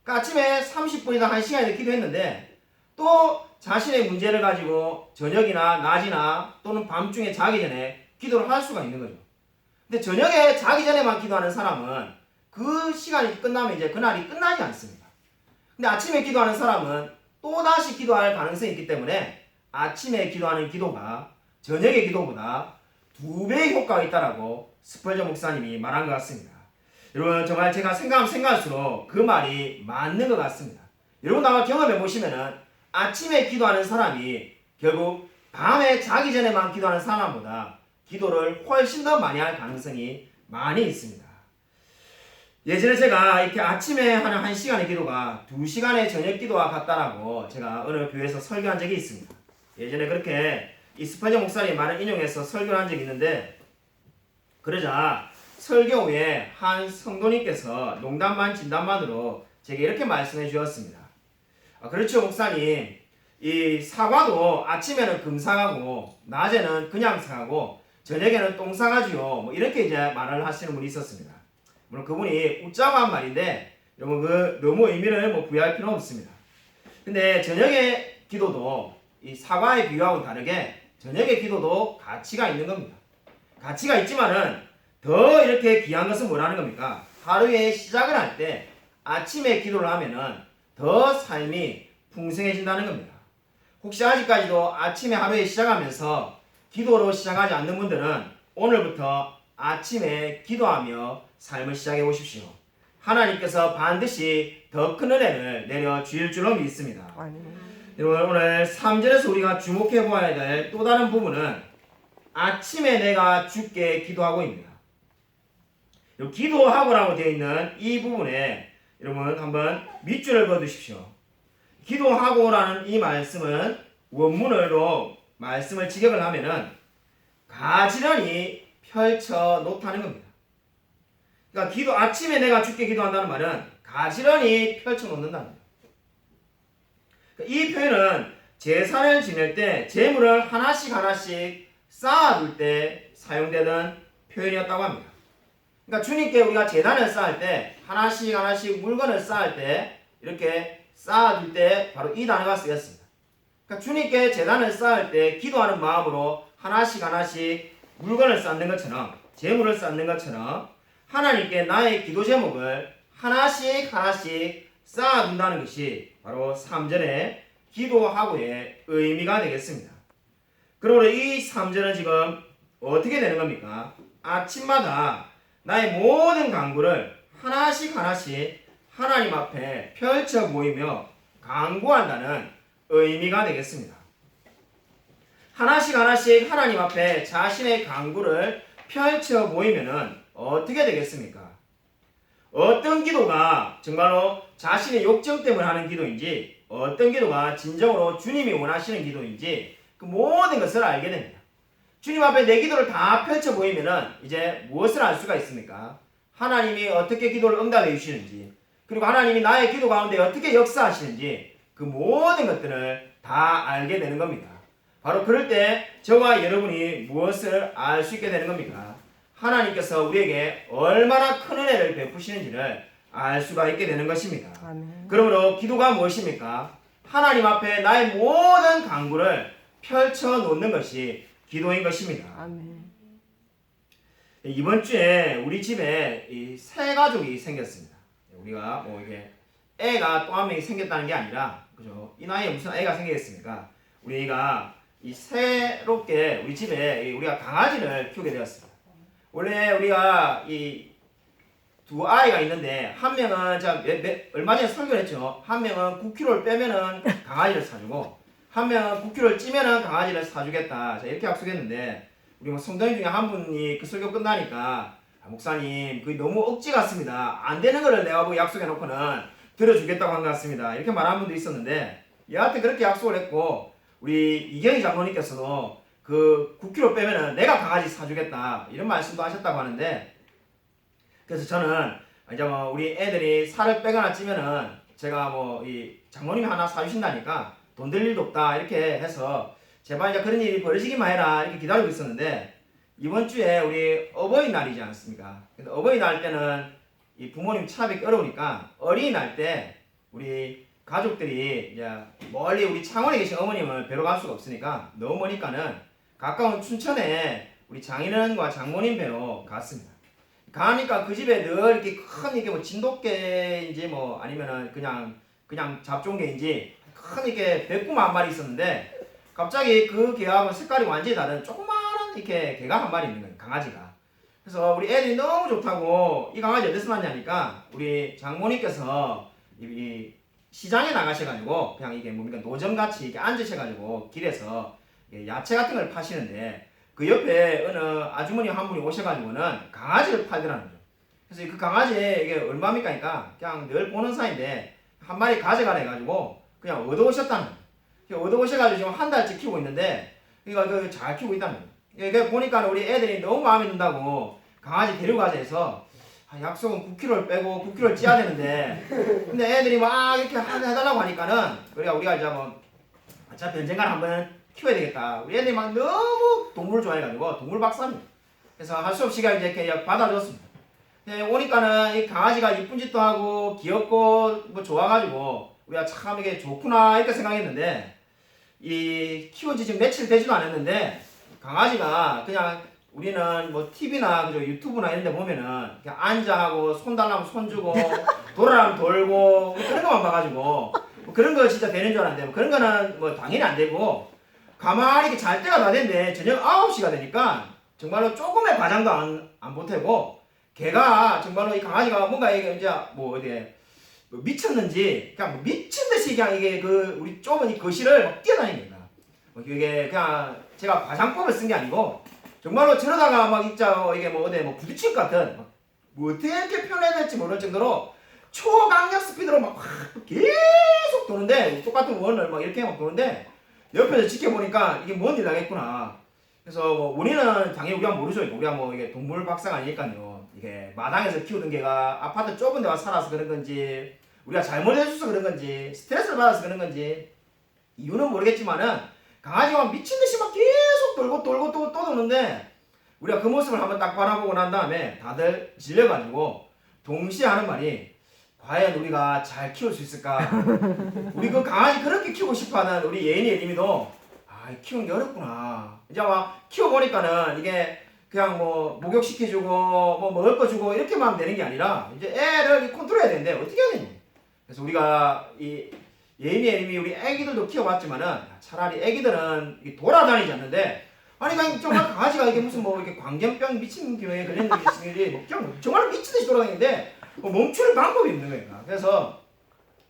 그러니까 아침에 30분이나 1시간에 기도했는데 또 자신의 문제를 가지고 저녁이나 낮이나 또는 밤중에 자기 전에 기도를 할 수가 있는 거죠. 근데 저녁에 자기 전에만 기도하는 사람은 그 시간이 끝나면 이제 그날이 끝나지 않습니다. 근데 아침에 기도하는 사람은 또다시 기도할 가능성이 있기 때문에 아침에 기도하는 기도가 저녁의 기도보다 2배의 효과가 있다라고 스펄전 목사님이 말한 것 같습니다. 여러분 정말 제가 생각하면 생각할수록 그 말이 맞는 것 같습니다. 여러분 아마 경험해 보시면은 아침에 기도하는 사람이 결국 밤에 자기 전에만 기도하는 사람보다 기도를 훨씬 더 많이 할 가능성이 많이 있습니다. 예전에 제가 이렇게 아침에 하는 1시간의 기도가 2시간의 저녁 기도와 같다라고 제가 어느 교회에서 설교한 적이 있습니다. 예전에 그렇게 이 스펄전 목사님 말을 인용해서 설교를 한 적이 있는데 그러자 설교 후에 한 성도님께서 농담반 진담반으로 제게 이렇게 말씀해 주었습니다. 그렇죠 목사님, 이 사과도 아침에는 금사과고 낮에는 그냥 사과고 저녁에는 똥사과지요. 뭐 이렇게 이제 말을 하시는 분이 있었습니다. 물론 그분이 웃자고 한 말인데 여러분 그 너무 의미를 뭐 부여할 필요는 없습니다. 근데 저녁의 기도도 이 사과의 비유하고 다르게 저녁의 기도도 가치가 있는 겁니다. 가치가 있지만은 더 이렇게 귀한 것은 뭐라는 겁니까? 하루의 시작을 할 때 아침에 기도를 하면은 더 삶이 풍성해진다는 겁니다. 혹시 아직까지도 아침에 하루에 시작하면서 기도로 시작하지 않는 분들은 오늘부터 아침에 기도하며 삶을 시작해 보십시오. 하나님께서 반드시 더 큰 은혜를 내려 주실 줄로 믿습니다. 여러분 오늘 3절에서 우리가 주목해 보아야 될 또 다른 부분은 아침에 내가 주께 기도하고입니다. 기도하고라고 되어 있는 이 부분에 여러분 한번 밑줄을 그어두십시오. 기도하고라는 이 말씀은 원문으로 말씀을 직역을 하면은 가지런히 펼쳐 놓다는 겁니다. 그러니까 아침에 내가 주께 기도한다는 말은 가지런히 펼쳐 놓는다는 거예요. 이 표현은 제사를 지낼 때 제물을 하나씩 쌓아둘 때 사용되는 표현이었다고 합니다. 그러니까 주님께 우리가 제단을 쌓을 때 하나씩 물건을 쌓을 때 이렇게 쌓아둘 때 바로 이 단어가 쓰였습니다. 그러니까 주님께 제단을 쌓을 때 기도하는 마음으로 하나씩 물건을 쌓는 것처럼 제물을 쌓는 것처럼 하나님께 나의 기도 제목을 하나씩 쌓아둔다는 것이 바로 3절의 기도하고의 의미가 되겠습니다. 그러므로 이 3절은 지금 어떻게 되는 겁니까? 아침마다 나의 모든 간구를 하나씩 하나님 앞에 펼쳐 보이며 간구한다는 의미가 되겠습니다. 하나씩 하나씩 하나님 앞에 자신의 간구를 펼쳐 보이면은 어떻게 되겠습니까? 어떤 기도가 정말로 자신의 욕정 때문에 하는 기도인지, 어떤 기도가 진정으로 주님이 원하시는 기도인지 그 모든 것을 알게 됩니다. 주님 앞에 내 기도를 다 펼쳐 보이면은 이제 무엇을 알 수가 있습니까? 하나님이 어떻게 기도를 응답해 주시는지, 그리고 하나님이 나의 기도 가운데 어떻게 역사하시는지 그 모든 것들을 다 알게 되는 겁니다. 바로 그럴 때 저와 여러분이 무엇을 알 수 있게 되는 겁니까? 하나님께서 우리에게 얼마나 큰 은혜를 베푸시는지를 알 수가 있게 되는 것입니다. 아멘. 그러므로 기도가 무엇입니까? 하나님 앞에 나의 모든 간구를 펼쳐 놓는 것이 기도인 것입니다. 아멘. 이번 주에 우리 집에 이 새 가족이 생겼습니다. 우리가 뭐 이게 애가 또 한 명이 생겼다는 게 아니라, 그죠? 이 나이에 무슨 애가 생기겠습니까? 우리가 이 새롭게 우리 집에 우리가 강아지를 키우게 되었습니다. 원래 우리가 이 두 아이가 있는데, 한 명은 제가 얼마 전에 설교를 했죠. 한 명은 9kg를 빼면은 강아지를 사주고, 한 명은 9kg를 찌면은 강아지를 사주겠다. 자, 이렇게 약속했는데, 우리 뭐 성도님 중에 한 분이 그 설교 끝나니까, 목사님, 그게 너무 억지 같습니다. 안 되는 거를 내가 보고 약속해놓고는 들어주겠다고 한 것 같습니다. 이렇게 말한 분도 있었는데, 여하튼 그렇게 약속을 했고, 우리 이경희 장로님께서도 그 9kg 빼면은 내가 강아지 사주겠다, 이런 말씀도 하셨다고 하는데, 그래서 저는 이제 뭐 우리 애들이 살을 빼거나 찌면은 제가 뭐 이 장모님이 하나 사주신다니까 돈 들 일도 없다, 이렇게 해서 제발 이제 그런 일이 벌어지기만 해라, 이렇게 기다리고 있었는데, 이번 주에 우리 어버이날이지 않습니까? 근데 어버이날 때는 이 부모님 찾아뵙기 어려우니까 어린이날 때 우리 가족들이 이제 멀리 우리 창원에 계신 어머님을 뵈러 갈 수가 없으니까 너무 머니까는 가까운 춘천에 우리 장인어른과 장모님 뵈러 갔습니다. 가니까 그 집에 늘 이렇게 큰 이게 뭐 진돗개인지 뭐 아니면은 그냥 잡종개인지 큰 이렇게 백구마 한 마리 있었는데, 갑자기 그 개하고 색깔이 완전히 다른 조그마한 이렇게 개가 한 마리 있는 거예요, 강아지가. 그래서 우리 애들이 너무 좋다고 이 강아지 어디서 났냐니까, 우리 장모님께서 이 시장에 나가셔가지고 그냥 이게 뭡니까 노점같이 이렇게 앉으셔가지고 길에서 야채 같은 걸 파시는데, 그 옆에 어느 아주머니 한 분이 오셔가지고는 강아지를 팔더라는 거죠. 그래서 그 강아지 이게 얼마입니까? 하니까 그냥 늘 보는 사이인데 한 마리 가져가라 해가지고 그냥 얻어오셨다는 거예요. 얻어오셔가지고 지금 한 달째 키우고 있는데, 그러니까 잘 키우고 있다는 거예요. 이게 보니까 우리 애들이 너무 마음에 든다고 강아지 데리고 가자 해서, 약속은 9kg를 빼고 9kg를 찌야 되는데, 근데 애들이 막 이렇게 해달라고 하니까는 우리가 이제 뭐 어차피 언젠가는 한번 키워야 되겠다. 우리 애들이 막 너무 동물을 좋아해가지고 동물 박사입니다. 그래서 할 수 없이 이제 이렇게 받아줬습니다. 오니까는 이 강아지가 이쁜 짓도 하고 귀엽고 뭐 좋아가지고 우리가 참 이게 좋구나 이렇게 생각했는데, 이 키워지 지금 며칠 되지도 않았는데 강아지가 그냥 우리는 뭐 TV나 그죠 유튜브나 이런 데 보면은 그냥 앉아하고 손 달라면 손 주고 돌아라면 돌고 그런 것만 봐가지고 뭐 그런 거 진짜 되는 줄 알았는데, 뭐 그런 거는 뭐 당연히 안 되고, 가만히 이렇게 잘 때가 다 됐는데 저녁 9시가 되니까 정말로 조금의 과장도 안 보태고, 걔가 정말로 이 강아지가 뭔가 이게 이제 뭐 어디 뭐 미쳤는지 그냥 뭐 미친 듯이 그냥 이게 그 우리 좁은 이 거실을 막 뛰어다닙니다. 이게 그냥 제가 과장법을 쓴 게 아니고 정말로 저러다가 막 진짜 이게 뭐 어디 뭐 부딪힐 것 같은, 뭐 어떻게 표현해야 될지 모를 정도로 초강력 스피드로 막 계속 도는데, 똑같은 원을 막 이렇게 막 도는데 옆에서 지켜보니까 이게 뭔 일 나겠구나. 그래서 뭐 원인은 당연히 우리가 모르죠. 우리가 뭐 이게 동물 박사가 아니니까요. 이게 마당에서 키우던 개가 아파트 좁은 데 와서 살아서 그런 건지, 우리가 잘못해줘서 그런 건지, 스트레스를 받아서 그런 건지 이유는 모르겠지만은 강아지가 미친 듯이 막 계속 돌고 또 도는데, 우리가 그 모습을 한번 딱 바라보고 난 다음에 다들 질려가지고 동시에 하는 말이, 과연 우리가 잘 키울 수 있을까? 우리 그 강아지 그렇게 키우고 싶어하는 우리 예인이 예림이도 키우는 게 어렵구나. 이제 막 키워보니까는 이게 그냥 뭐 목욕시켜주고 뭐 먹을 거 주고 이렇게만 하면 되는 게 아니라 이제 애를 컨트롤해야 되는데 어떻게 해야 되니? 그래서 우리가 이 예인이 예림이 우리 애기들도 키워봤지만은 차라리 애기들은 돌아다니지 않는데, 아니 그냥 정말 강아지가 이게 무슨 뭐 이렇게 광견병 미친 경우에 걸렸는지 뭐 정말 미친듯이 돌아다니는데 뭐 멈추는 방법이 없는 거예요. 그래서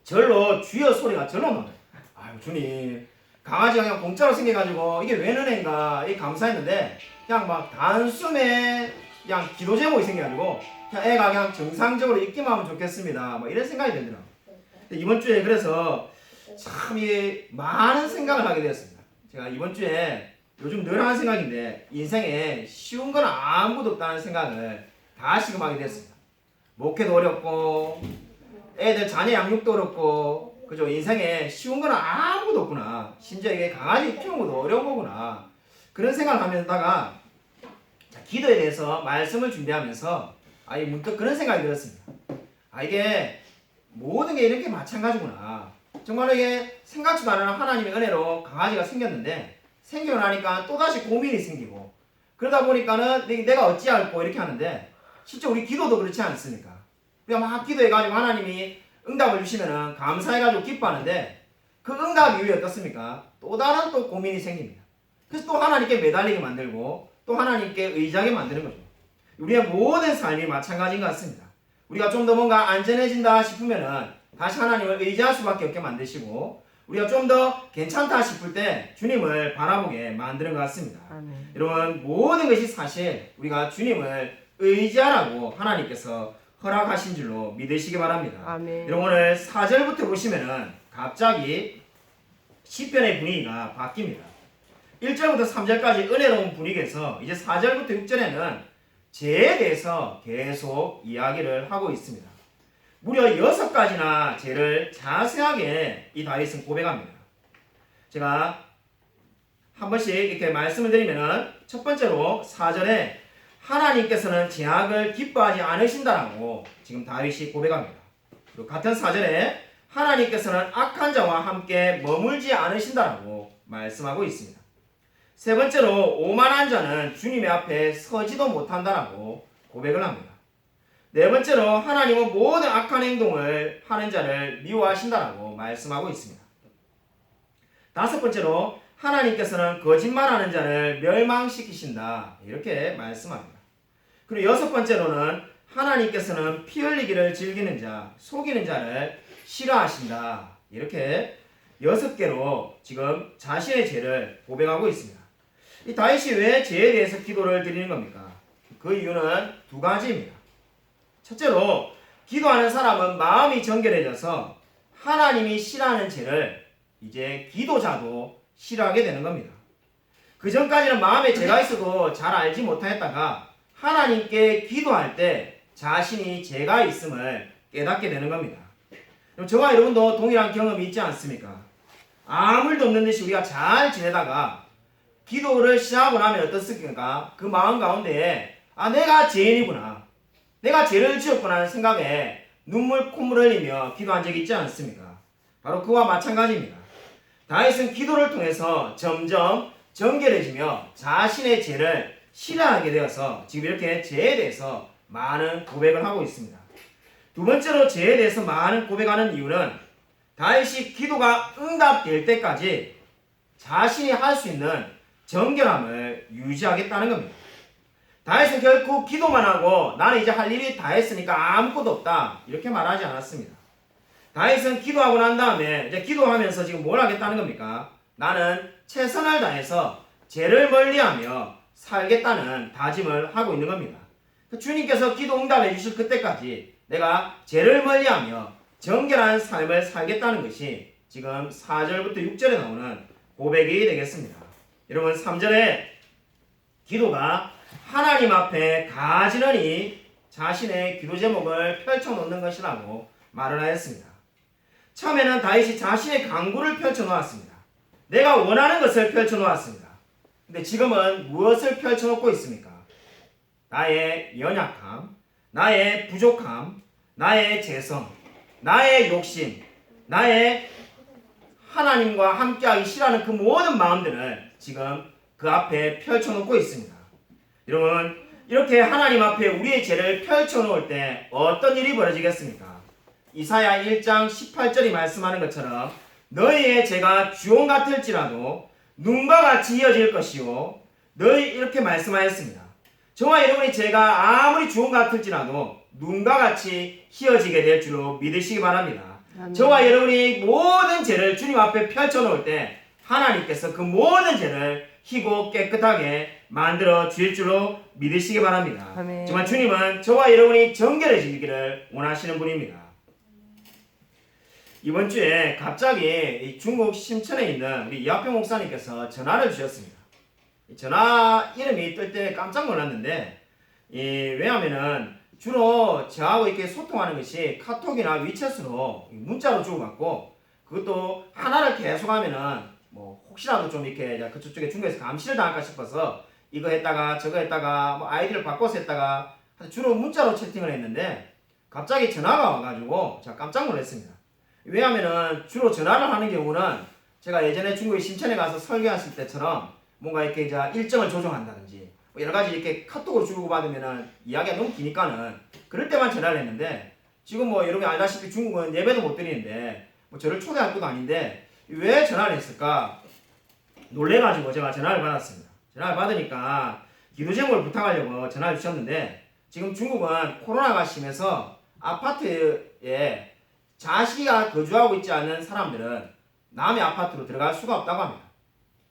절로 주여 소리가 절로 나요. 아유 주님, 강아지가 그냥 공짜로 생겨가지고 이게 웬 은혜인가 이 감사했는데 그냥 막 단숨에 그냥 기도 제목이 생겨가지고 그냥 애가 그냥 정상적으로 있기만 하면 좋겠습니다. 뭐 이런 생각이 들더라고요. 이번 주에 그래서 참 많은 생각을 하게 되었습니다. 제가 이번 주에 요즘 늘 하는 생각인데 인생에 쉬운 건 아무것도 없다는 생각을 다시금 하게 되었습니다. 목회도 어렵고 애들 자녀 양육도 어렵고 그죠? 인생에 쉬운 건 아무것도 없구나. 심지어 이게 강아지 키우는 것도 어려운 거구나. 그런 생각을 하면서다가 기도에 대해서 말씀을 준비하면서 문득 그런 생각이 들었습니다. 이게 모든 게 이렇게 마찬가지구나. 정말로 이게 생각지도 않은 하나님의 은혜로 강아지가 생겼는데 생기고 나니까 또다시 고민이 생기고 그러다 보니까는 내가 어찌할꼬 이렇게 하는데 실제 우리 기도도 그렇지 않습니까? 우리가 막 기도해가지고 하나님이 응답을 주시면은 감사해가지고 기뻐하는데 그 응답 이후에 어떻습니까? 또 다른 또 고민이 생깁니다. 그래서 또 하나님께 매달리게 만들고 또 하나님께 의지하게 만드는 거죠. 우리의 모든 삶이 마찬가지인 것 같습니다. 우리가 좀 더 뭔가 안전해진다 싶으면은 다시 하나님을 의지할 수밖에 없게 만드시고 우리가 좀 더 괜찮다 싶을 때 주님을 바라보게 만드는 것 같습니다. 아멘. 여러분 모든 것이 사실 우리가 주님을 의지하라고 하나님께서 허락하신 줄로 믿으시기 바랍니다. 아멘. 여러분 오늘 4절부터 보시면은 갑자기 시편의 분위기가 바뀝니다. 1절부터 3절까지 은혜로운 분위기에서 이제 4절부터 6절에는 죄에 대해서 계속 이야기를 하고 있습니다. 무려 6가지나 죄를 자세하게 이 다윗은 고백합니다. 제가 한 번씩 이렇게 말씀을 드리면은 첫 번째로 4절에 하나님께서는 죄악을 기뻐하지 않으신다라고 지금 다윗이 고백합니다. 그리고 같은 4절에 하나님께서는 악한 자와 함께 머물지 않으신다라고 말씀하고 있습니다. 세 번째로 오만한 자는 주님의 앞에 서지도 못한다라고 고백을 합니다. 네 번째로 하나님은 모든 악한 행동을 하는 자를 미워하신다라고 말씀하고 있습니다. 다섯 번째로 하나님께서는 거짓말하는 자를 멸망시키신다 이렇게 말씀합니다. 그리고 여섯 번째로는 하나님께서는 피 흘리기를 즐기는 자, 속이는 자를 싫어하신다 이렇게 6개로 지금 자신의 죄를 고백하고 있습니다. 이 다윗이 왜 죄에 대해서 기도를 드리는 겁니까? 그 이유는 두 가지입니다. 첫째로 기도하는 사람은 마음이 정결해져서 하나님이 싫어하는 죄를 이제 기도자도 싫어하게 되는 겁니다. 그 전까지는 마음에 죄가 있어도 잘 알지 못하였다가 하나님께 기도할 때 자신이 죄가 있음을 깨닫게 되는 겁니다. 저와 여러분도 동일한 경험이 있지 않습니까? 아무 일도 없는 듯이 우리가 잘 지내다가 기도를 시작하고 나면 어떻습니까? 그 마음 가운데에 내가 죄인이구나. 내가 죄를 지었구나 하는 생각에 눈물 콧물 흘리며 기도한 적이 있지 않습니까? 바로 그와 마찬가지입니다. 다윗은 기도를 통해서 점점 정결해지며 자신의 죄를 싫어하게 되어서 지금 이렇게 죄에 대해서 많은 고백을 하고 있습니다. 두 번째로 죄에 대해서 많은 고백하는 이유는 다윗이 기도가 응답될 때까지 자신이 할 수 있는 정결함을 유지하겠다는 겁니다. 다윗은 결코 기도만 하고 나는 이제 할 일이 다 했으니까 아무것도 없다 이렇게 말하지 않았습니다. 다윗은 기도하고 난 다음에 이제 기도하면서 지금 뭘 하겠다는 겁니까? 나는 최선을 다해서 죄를 멀리하며 살겠다는 다짐을 하고 있는 겁니다. 주님께서 기도 응답해 주실 그때까지 내가 죄를 멀리하며 정결한 삶을 살겠다는 것이 지금 4절부터 6절에 나오는 고백이 되겠습니다. 여러분 3절에 기도가 하나님 앞에 가지런히 자신의 기도 제목을 펼쳐놓는 것이라고 말을 하였습니다. 처음에는 다윗이 자신의 간구를 펼쳐놓았습니다. 내가 원하는 것을 펼쳐놓았습니다. 근데 지금은 무엇을 펼쳐놓고 있습니까? 나의 연약함, 나의 부족함, 나의 죄성, 나의 욕심, 나의 하나님과 함께하기 싫어하는 그 모든 마음들을 지금 그 앞에 펼쳐놓고 있습니다. 여러분 이렇게 하나님 앞에 우리의 죄를 펼쳐놓을 때 어떤 일이 벌어지겠습니까? 이사야 1장 18절이 말씀하는 것처럼 너희의 죄가 주홍 같을지라도 눈과 같이 이어질 것이요 너희 이렇게 말씀하였습니다. 저와 여러분의 죄가 아무리 주홍 같을지라도 눈과 같이 휘어지게 될 줄로 믿으시기 바랍니다. 아멘. 저와 여러분이 모든 죄를 주님 앞에 펼쳐놓을 때 하나님께서 그 모든 죄를 희고 깨끗하게 만들어 주실 줄로 믿으시기 바랍니다. 아멘. 정말 주님은 저와 여러분이 정결해지기를 원하시는 분입니다. 이번 주에 갑자기 이 중국 심천에 있는 우리 이학병 목사님께서 전화를 주셨습니다. 이 전화 이름이 뜰 때 깜짝 놀랐는데, 왜냐하면은 주로 저하고 이렇게 소통하는 것이 카톡이나 위챗으로 문자로 주고받고, 그것도 하나를 계속하면은 뭐 혹시라도 좀 이렇게 그쪽에 중국에서 감시를 당할까 싶어서 이거 했다가 저거 했다가 뭐 아이디를 바꿔서 했다가 주로 문자로 채팅을 했는데, 갑자기 전화가 와가지고 제가 깜짝 놀랐습니다. 왜냐하면은 주로 전화를 하는 경우는 제가 예전에 중국의 심천에 가서 설교했을 때처럼 뭔가 이렇게 이제 일정을 조정한다든지 뭐 여러 가지 이렇게 카톡으로 주고받으면은 이야기가 너무 기니까는 그럴 때만 전화를 했는데, 지금 뭐 여러분이 알다시피 중국은 예배도 못 드리는데 뭐 저를 초대할 것도 아닌데 왜 전화를 했을까 놀래가지고 제가 전화를 받았습니다. 전화를 받으니까 기도 제목을 부탁하려고 전화를 주셨는데, 지금 중국은 코로나가 심해서 아파트에 자식이가 거주하고 있지 않은 사람들은 남의 아파트로 들어갈 수가 없다고 합니다.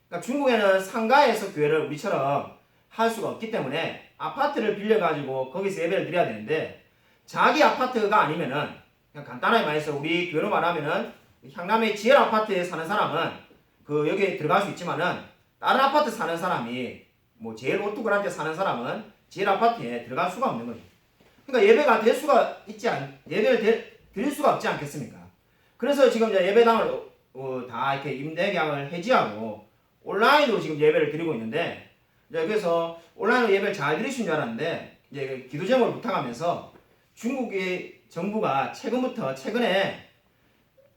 그러니까 중국에는 상가에서 교회를 우리처럼 할 수가 없기 때문에 아파트를 빌려가지고 거기서 예배를 드려야 되는데, 자기 아파트가 아니면은 그냥 간단하게 말해서 우리 교회로 말하면은 향남의 지엘 아파트에 사는 사람은 그 여기에 들어갈 수 있지만은 다른 아파트 사는 사람이 뭐 제일 오뚜그란데 사는 사람은 지엘 아파트에 들어갈 수가 없는 거죠. 그러니까 예배가 될 수가 예배를 드릴 수가 없지 않겠습니까? 그래서 지금 이제 예배당을 다 이렇게 임대 계약을 해지하고 온라인으로 지금 예배를 드리고 있는데, 이제 그래서 온라인으로 예배를 잘 드리신 줄 알았는데, 이제 기도 제목을 부탁하면서 중국의 정부가 최근에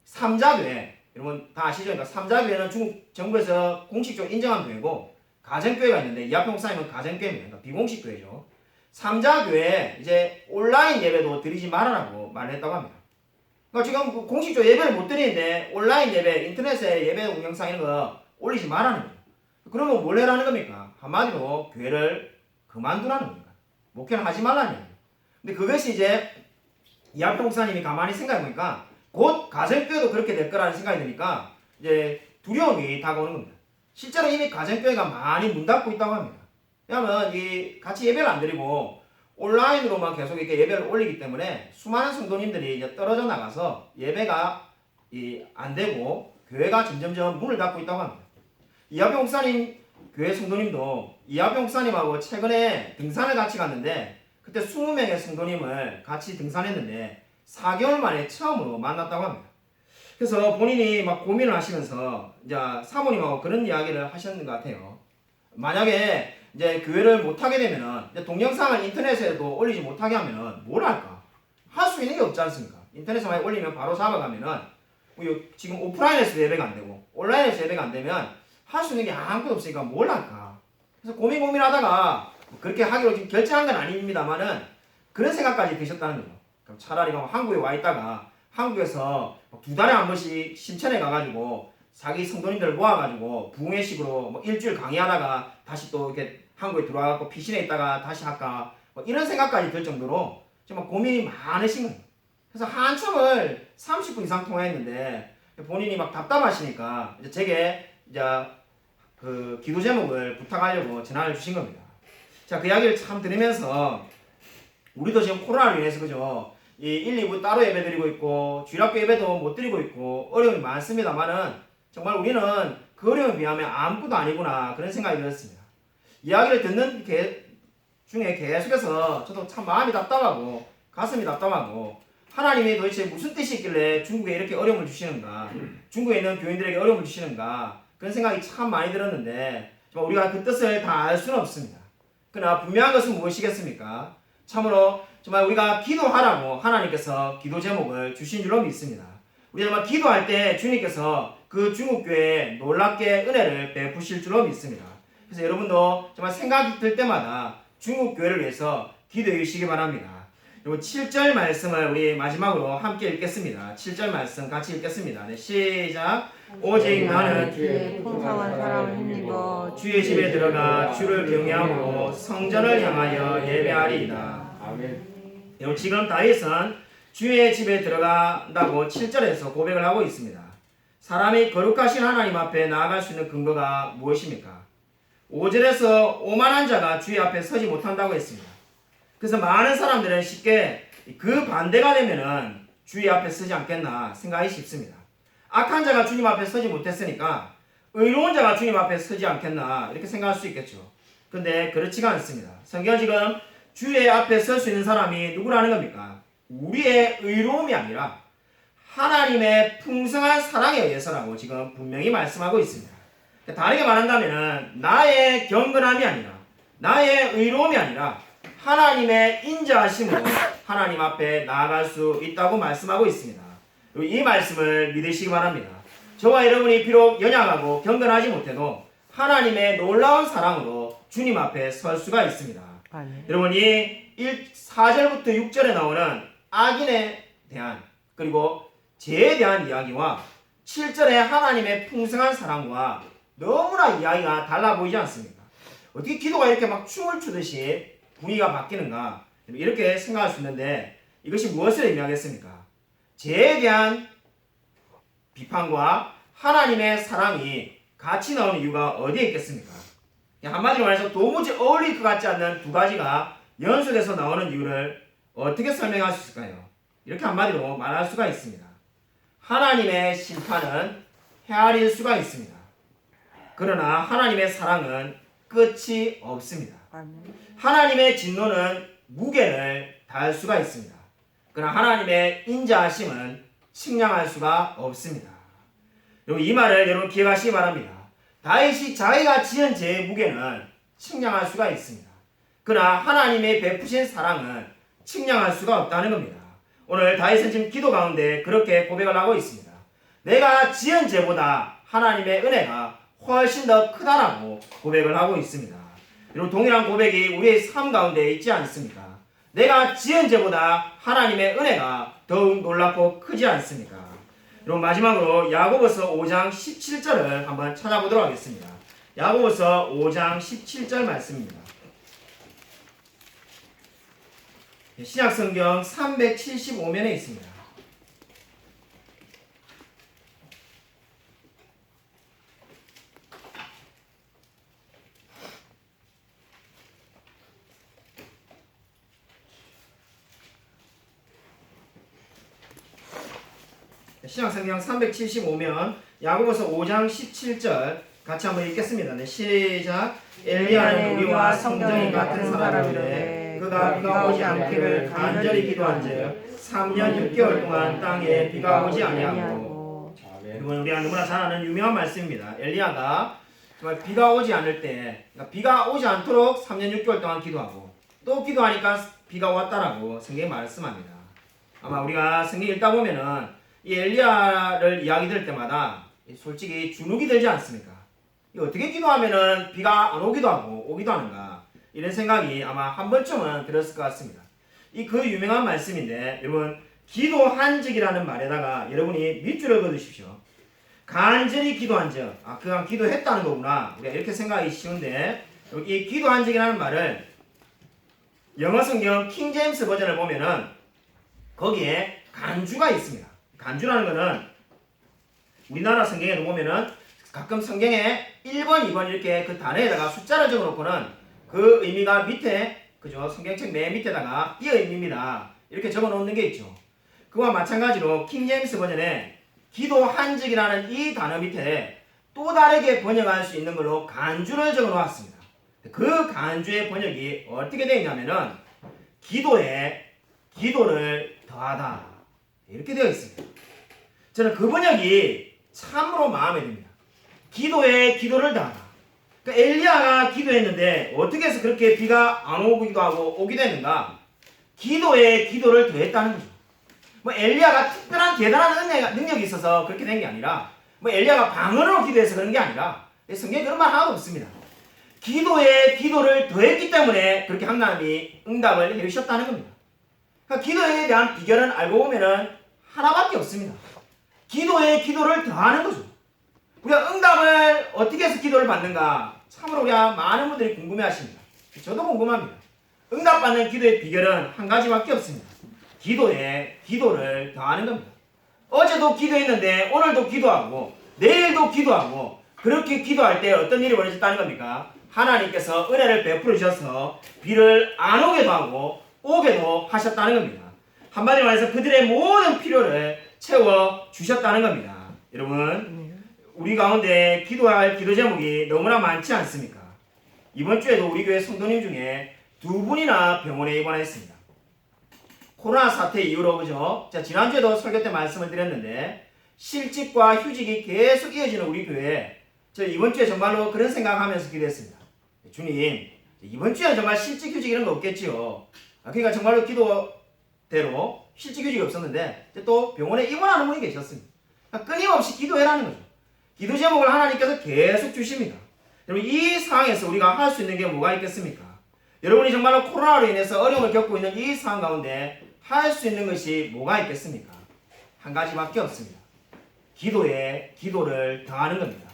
삼자교회, 여러분 다 아시죠? 그러니까 삼자교회는 중국 정부에서 공식적으로 인정한 교회고 가정교회가 있는데, 이학평 목사님은 가정교회입니다. 그러니까 비공식 교회죠. 삼자교회 이제 온라인 예배도 드리지 말아라고 말을 했다고 합니다. 그러니까 지금 공식적으로 예배를 못 드리는데 온라인 예배, 인터넷에 예배 동영상 이런 거 올리지 말라는 거예요. 그러면 뭘 해라는 겁니까? 한마디로 교회를 그만두라는 겁니다. 목회를 하지 말라는 거예요. 근데 그것이 이제 이학평 목사님이 가만히 생각해보니까 곧 가정교회도 그렇게 될 거라는 생각이 드니까 이제 두려움이 다가오는 겁니다. 실제로 이미 가정교회가 많이 문 닫고 있다고 합니다. 왜냐하면 같이 예배를 안 드리고 온라인으로만 계속 이렇게 예배를 올리기 때문에 수많은 성도님들이 이제 떨어져 나가서 예배가 안 되고 교회가 점점점 문을 닫고 있다고 합니다. 이하병 목사님 교회 성도님도 이하병 목사님하고 최근에 등산을 같이 갔는데, 그때 20명의 성도님을 같이 등산했는데 4개월 만에 처음으로 만났다고 합니다. 그래서 본인이 막 고민을 하시면서 이제 사모님하고 그런 이야기를 하셨는 것 같아요. 만약에 이제 교회를 못하게 되면은 이제 동영상을 인터넷에도 올리지 못하게 하면은 뭘 할까? 할 수 있는 게 없지 않습니까? 인터넷에 많이 올리면 바로 잡아가면은 지금 오프라인에서 예배가 안 되고 온라인에서 예배가 안 되면 할 수 있는 게 아무것도 없으니까 뭘 할까? 그래서 고민하다가 그렇게 하기로 지금 결정한 건 아닙니다만은 그런 생각까지 드셨다는 거죠. 그럼 차라리 한국에 와 있다가 한국에서 2달에 한 번씩 심천에 가가지고 자기 성도님들 모아가지고 부흥회식으로 뭐 일주일 강의하다가 다시 또 이렇게 한국에 들어와갖고 피신에 있다가 다시 할까 뭐 이런 생각까지 들 정도로 정말 고민이 많으신 거예요. 그래서 한참을 30분 이상 통화했는데 본인이 막 답답하시니까 이제 제게 이제 그 기도 제목을 부탁하려고 전화를 주신 겁니다. 자, 그 이야기를 참 들으면서 우리도 지금 코로나로 인해서 그죠? 이 1, 2부 따로 예배 드리고 있고 주일학교 예배도 못 드리고 있고 어려움이 많습니다만은 정말 우리는 그 어려움에 비하면 아무것도 아니구나 그런 생각이 들었습니다. 이야기를 듣는 중에 계속해서 저도 참 마음이 답답하고 가슴이 답답하고, 하나님이 도대체 무슨 뜻이 있길래 중국에 이렇게 어려움을 주시는가, 중국에 있는 교인들에게 어려움을 주시는가 그런 생각이 참 많이 들었는데 정말 우리가 그 뜻을 다 알 수는 없습니다. 그러나 분명한 것은 무엇이겠습니까? 참으로 정말 우리가 기도하라고 하나님께서 기도 제목을 주신 줄로 믿습니다. 우리 정말 기도할 때 주님께서 그 중국교회에 놀랍게 은혜를 베푸실 줄로 믿습니다. 그래서 여러분도 정말 생각이 들 때마다 중국교회를 위해서 기도해 주시기 바랍니다. 여러분 7절 말씀을 우리 마지막으로 함께 읽겠습니다. 7절 말씀 같이 읽겠습니다. 네, 시작. 오직 나는 주의 풍성한 사랑을 힘입어 주의 집에 들어가 주를 경외하고 성전을 향하여 예배하리이다. 아멘. 여러분 지금 다윗은 주의 집에 들어간다고 7절에서 고백을 하고 있습니다. 사람이 거룩하신 하나님 앞에 나아갈 수 있는 근거가 무엇입니까? 5절에서 오만한 자가 주의 앞에 서지 못한다고 했습니다. 그래서 많은 사람들은 쉽게 그 반대가 되면은 주의 앞에 서지 않겠나 생각이 쉽습니다. 악한 자가 주님 앞에 서지 못했으니까 의로운 자가 주님 앞에 서지 않겠나 이렇게 생각할 수 있겠죠. 근데 그렇지가 않습니다. 성경은 지금 주의 앞에 설 수 있는 사람이 누구라는 겁니까? 우리의 의로움이 아니라 하나님의 풍성한 사랑에 의해서라고 지금 분명히 말씀하고 있습니다. 다르게 말한다면 나의 경건함이 아니라 나의 의로움이 아니라 하나님의 인자하심으로 하나님 앞에 나아갈 수 있다고 말씀하고 있습니다. 이 말씀을 믿으시기 바랍니다. 저와 여러분이 비록 연약하고 경건하지 못해도 하나님의 놀라운 사랑으로 주님 앞에 설 수가 있습니다. 여러분이 4절부터 6절에 나오는 악인에 대한 그리고 죄에 대한 이야기와 7절의 하나님의 풍성한 사랑과 너무나 이야기가 달라 보이지 않습니까? 어떻게 기도가 이렇게 막 춤을 추듯이 분위기가 바뀌는가 이렇게 생각할 수 있는데 이것이 무엇을 의미하겠습니까? 죄에 대한 비판과 하나님의 사랑이 같이 나오는 이유가 어디에 있겠습니까? 한마디로 말해서 도무지 어울릴 것 같지 않는 두 가지가 연속해서 나오는 이유를 어떻게 설명할 수 있을까요? 이렇게 한마디로 말할 수가 있습니다. 하나님의 심판은 헤아릴 수가 있습니다. 그러나 하나님의 사랑은 끝이 없습니다. 하나님의 진노는 무게를 다할 수가 있습니다. 그러나 하나님의 인자하심은 측량할 수가 없습니다. 이 말을 여러분 기억하시기 바랍니다. 다윗이 자기가 지은 죄의 무게는 측량할 수가 있습니다. 그러나 하나님의 베푸신 사랑은 측량할 수가 없다는 겁니다. 오늘 다윗은 지금 기도 가운데 그렇게 고백을 하고 있습니다. 내가 지은 죄보다 하나님의 은혜가 훨씬 더 크다라고 고백을 하고 있습니다. 여러분 동일한 고백이 우리의 삶 가운데 있지 않습니까? 내가 지은 죄보다 하나님의 은혜가 더욱 놀랍고 크지 않습니까? 여러분 마지막으로 야고보서 5장 17절을 한번 찾아보도록 하겠습니다. 야고보서 5장 17절 말씀입니다. 신약성경 375면에 있습니다. 신약성경 375면 야고보서 5장 17절 같이 한번 읽겠습니다. 네, 시작. 엘리야는 우리와 성정이 같은 사람인데 그가 비가 오지 않기를 간절히 기도한즉 3년 6개월 동안 땅에 비가 오지 아니하고. 이건 우리가 너무나 잘 아는 유명한 말씀입니다. 엘리야가 정말 비가 오지 않을 때 그러니까 비가 오지 않도록 3년 6개월 동안 기도하고 또 기도하니까 비가 왔다라고 성경이 말씀합니다. 아마 우리가 성경 읽다 보면은 이 엘리야를 이야기 들을 때마다 솔직히 주눅이 들지 않습니까? 어떻게 기도하면은 비가 안 오기도 하고 오기도 하는가 이런 생각이 아마 한 번쯤은 들었을 것 같습니다. 이 그 유명한 말씀인데 여러분 기도한즉이라는 말에다가 여러분이 밑줄을 그으십시오. 간절히 기도한즉 그냥 기도했다는 거구나 우리가 이렇게 생각하기 쉬운데 이 기도한즉이라는 말을 영어 성경 킹 제임스 버전을 보면은 거기에 간주가 있습니다. 간주라는 거는 우리나라 성경에도 보면은 가끔 성경에 1번, 2번 이렇게 그 단어에다가 숫자를 적어놓고는 그 의미가 밑에 그죠? 성경책 맨 밑에다가 이 의미입니다. 이렇게 적어놓는 게 있죠. 그와 마찬가지로 킹 제임스 버전에 기도한즉이라는 이 단어 밑에 또 다르게 번역할 수 있는 걸로 간주를 적어놓았습니다. 그 간주의 번역이 어떻게 되어 있냐면은 기도에 기도를 더하다 이렇게 되어 있습니다. 저는 그 번역이 참으로 마음에 듭니다. 기도에 기도를 더하다. 그러니까 엘리야가 기도했는데 어떻게 해서 그렇게 비가 안 오기도 하고 오기도 했는가? 기도에 기도를 더했다는 거죠. 뭐 엘리야가 특별한 대단한 능력이 있어서 그렇게 된 게 아니라 뭐 엘리야가 방언으로 기도해서 그런 게 아니라 성경에 그런 말 하나도 없습니다. 기도에 기도를 더했기 때문에 그렇게 하나님이 응답을 해주셨다는 겁니다. 그러니까 기도에 대한 비결은 알고 보면은 하나밖에 없습니다. 기도에 기도를 더하는 거죠. 우리가 응답을 어떻게 해서 기도를 받는가 참으로 우리가 많은 분들이 궁금해하십니다. 저도 궁금합니다. 응답받는 기도의 비결은 한 가지밖에 없습니다. 기도에 기도를 더하는 겁니다. 어제도 기도했는데 오늘도 기도하고 내일도 기도하고 그렇게 기도할 때 어떤 일이 벌어졌다는 겁니까? 하나님께서 은혜를 베풀어 주셔서 비를 안 오게도 하고 오게도 하셨다는 겁니다. 한마디로 말해서 그들의 모든 필요를 채워 주셨다는 겁니다. 여러분, 우리 가운데 기도할 기도 제목이 너무나 많지 않습니까? 이번 주에도 우리 교회 성도님 중에 2분이나 병원에 입원했습니다. 코로나 사태 이후로 그죠? 자, 지난주에도 설교 때 말씀을 드렸는데 실직과 휴직이 계속 이어지는 우리 교회에 저 이번 주에 정말로 그런 생각하면서 기도했습니다. 주님, 이번 주에 정말 실직 휴직 이런 거 없겠지요. 그러니까 정말로 기도대로 실직 휴직이 없었는데 또 병원에 입원하는 분이 계셨습니다. 끊임없이 기도해라는 거죠. 기도 제목을 하나님께서 계속 주십니다. 여러분, 이 상황에서 우리가 할 수 있는 게 뭐가 있겠습니까? 여러분이 정말로 코로나로 인해서 어려움을 겪고 있는 이 상황 가운데 할 수 있는 것이 뭐가 있겠습니까? 한 가지밖에 없습니다. 기도에 기도를 더하는 겁니다.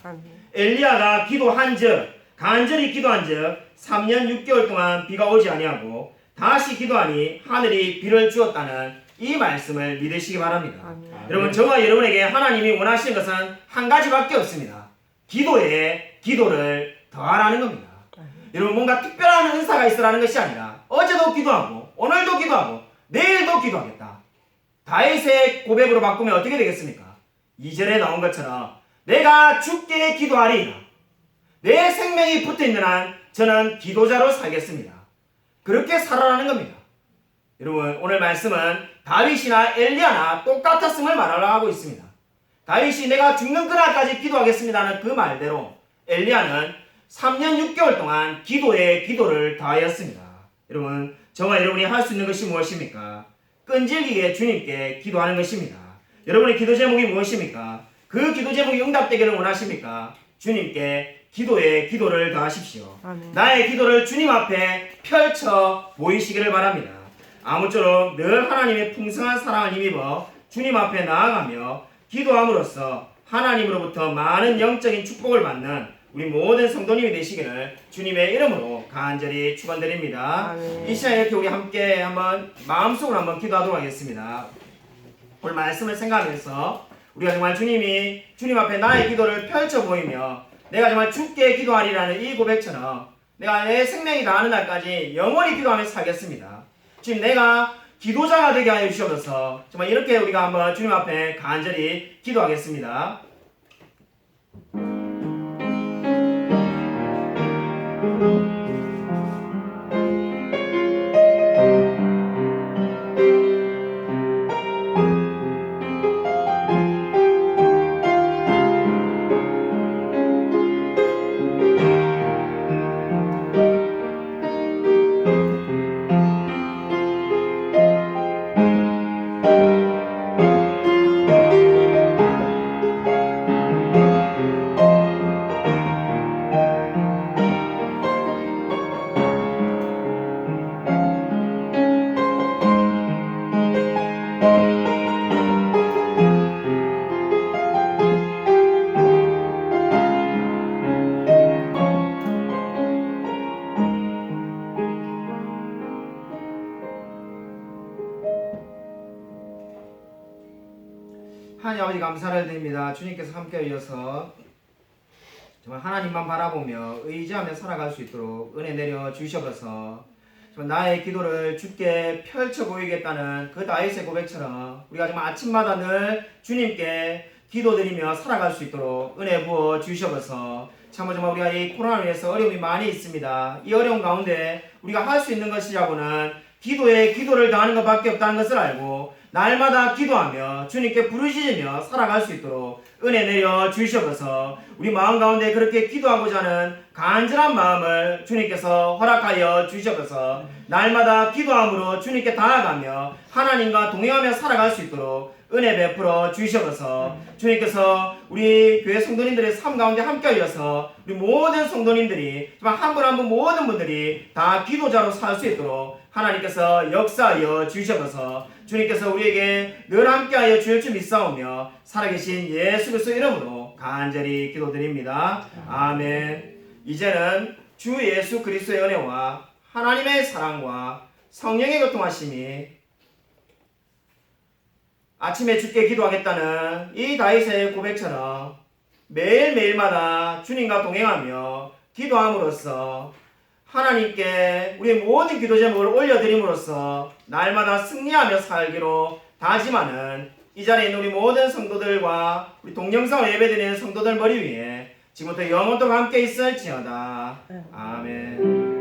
엘리야가 기도한 즉, 간절히 기도한 즉 3년 6개월 동안 비가 오지 아니하고 다시 기도하니 하늘이 비를 주었다는 이 말씀을 믿으시기 바랍니다. 아멘. 여러분, 저와 여러분에게 하나님이 원하시는 것은 한 가지밖에 없습니다. 기도에 기도를 더하라는 겁니다. 여러분, 뭔가 특별한 은사가 있으라는 것이 아니라 어제도 기도하고 오늘도 기도하고 내일도 기도하겠다. 다윗의 고백으로 바꾸면 어떻게 되겠습니까? 2절에 나온 것처럼 내가 주께 기도하리이다. 내 생명이 붙어있는 한 저는 기도자로 살겠습니다. 그렇게 살아라는 겁니다. 여러분, 오늘 말씀은 다윗이나 엘리야나 똑같았음을 말하려고 하고 있습니다. 다윗이 내가 죽는 그날까지 기도하겠습니다는 그 말대로 엘리야는 3년 6개월 동안 기도에 기도를 다하였습니다. 여러분, 저와 여러분이 할 수 있는 것이 무엇입니까? 끈질기게 주님께 기도하는 것입니다. 여러분의 기도 제목이 무엇입니까? 그 기도 제목이 응답되기를 원하십니까? 주님께 기도에 기도를 더하십시오. 아멘. 나의 기도를 주님 앞에 펼쳐 보이시기를 바랍니다. 아무쪼록 늘 하나님의 풍성한 사랑을 힘입어 주님 앞에 나아가며 기도함으로써 하나님으로부터 많은 영적인 축복을 받는 우리 모든 성도님이 되시기를 주님의 이름으로 간절히 축원드립니다. 아멘. 이 시간에 이렇게 우리 함께 한번 마음속으로 한번 기도하도록 하겠습니다. 오늘 말씀을 생각하면서 우리가 정말 주님이 주님 앞에 나의 기도를 펼쳐 보이며 내가 정말 주께 기도하리라는 이 고백처럼 내가 내 생명이 다하는 날까지 영원히 기도하며 살겠습니다. 지금 내가 기도자가 되게 하여 주시옵소서. 정말 이렇게 우리가 한번 주님 앞에 간절히 기도하겠습니다. 하나님 아버지 감사를 드립니다. 주님께서 함께 하셔서 정말 하나님만 바라보며 의지하며 살아갈 수 있도록 은혜 내려 주셔서 정말 나의 기도를 주께 펼쳐 보이겠다는 그 다윗의 고백처럼 우리가 정말 아침마다 늘 주님께 기도드리며 살아갈 수 있도록 은혜 부어 주셔서 정말 우리가 이 코로나로 인해서 어려움이 많이 있습니다. 이 어려움 가운데 우리가 할 수 있는 것이라고는 기도에 기도를 더하는 것밖에 없다는 것을 알고 날마다 기도하며 주님께 부르짖으며 살아갈 수 있도록 은혜 내려 주시옵소서. 우리 마음 가운데 그렇게 기도하고자 하는 간절한 마음을 주님께서 허락하여 주시옵소서. 날마다 기도함으로 주님께 나아가며 하나님과 동행하며 살아갈 수 있도록 은혜 베풀어 주시옵소서. 주님께서 우리 교회 성도님들의 삶 가운데 함께 하셔서 우리 모든 성도님들이 정말 한 분 한 분 모든 분들이 다 기도자로 살 수 있도록 하나님께서 역사하여 주시옵소서. 주님께서 우리에게 늘 함께하여 주실 줄 믿사오며 살아계신 예수 그리스도 이름으로 간절히 기도드립니다. 아멘. 이제는 주 예수 그리스도의 은혜와 하나님의 사랑과 성령의 교통하심이 아침에 주께 기도하겠다는 이 다윗의 고백처럼 매일매일마다 주님과 동행하며 기도함으로써 하나님께 우리의 모든 기도 제목을 올려드림으로써 날마다 승리하며 살기로 다짐하는 이 자리에 있는 우리 모든 성도들과 우리 동영상을 예배드리는 성도들 머리 위에 지금부터 영원토록 함께 있을지어다. 아멘.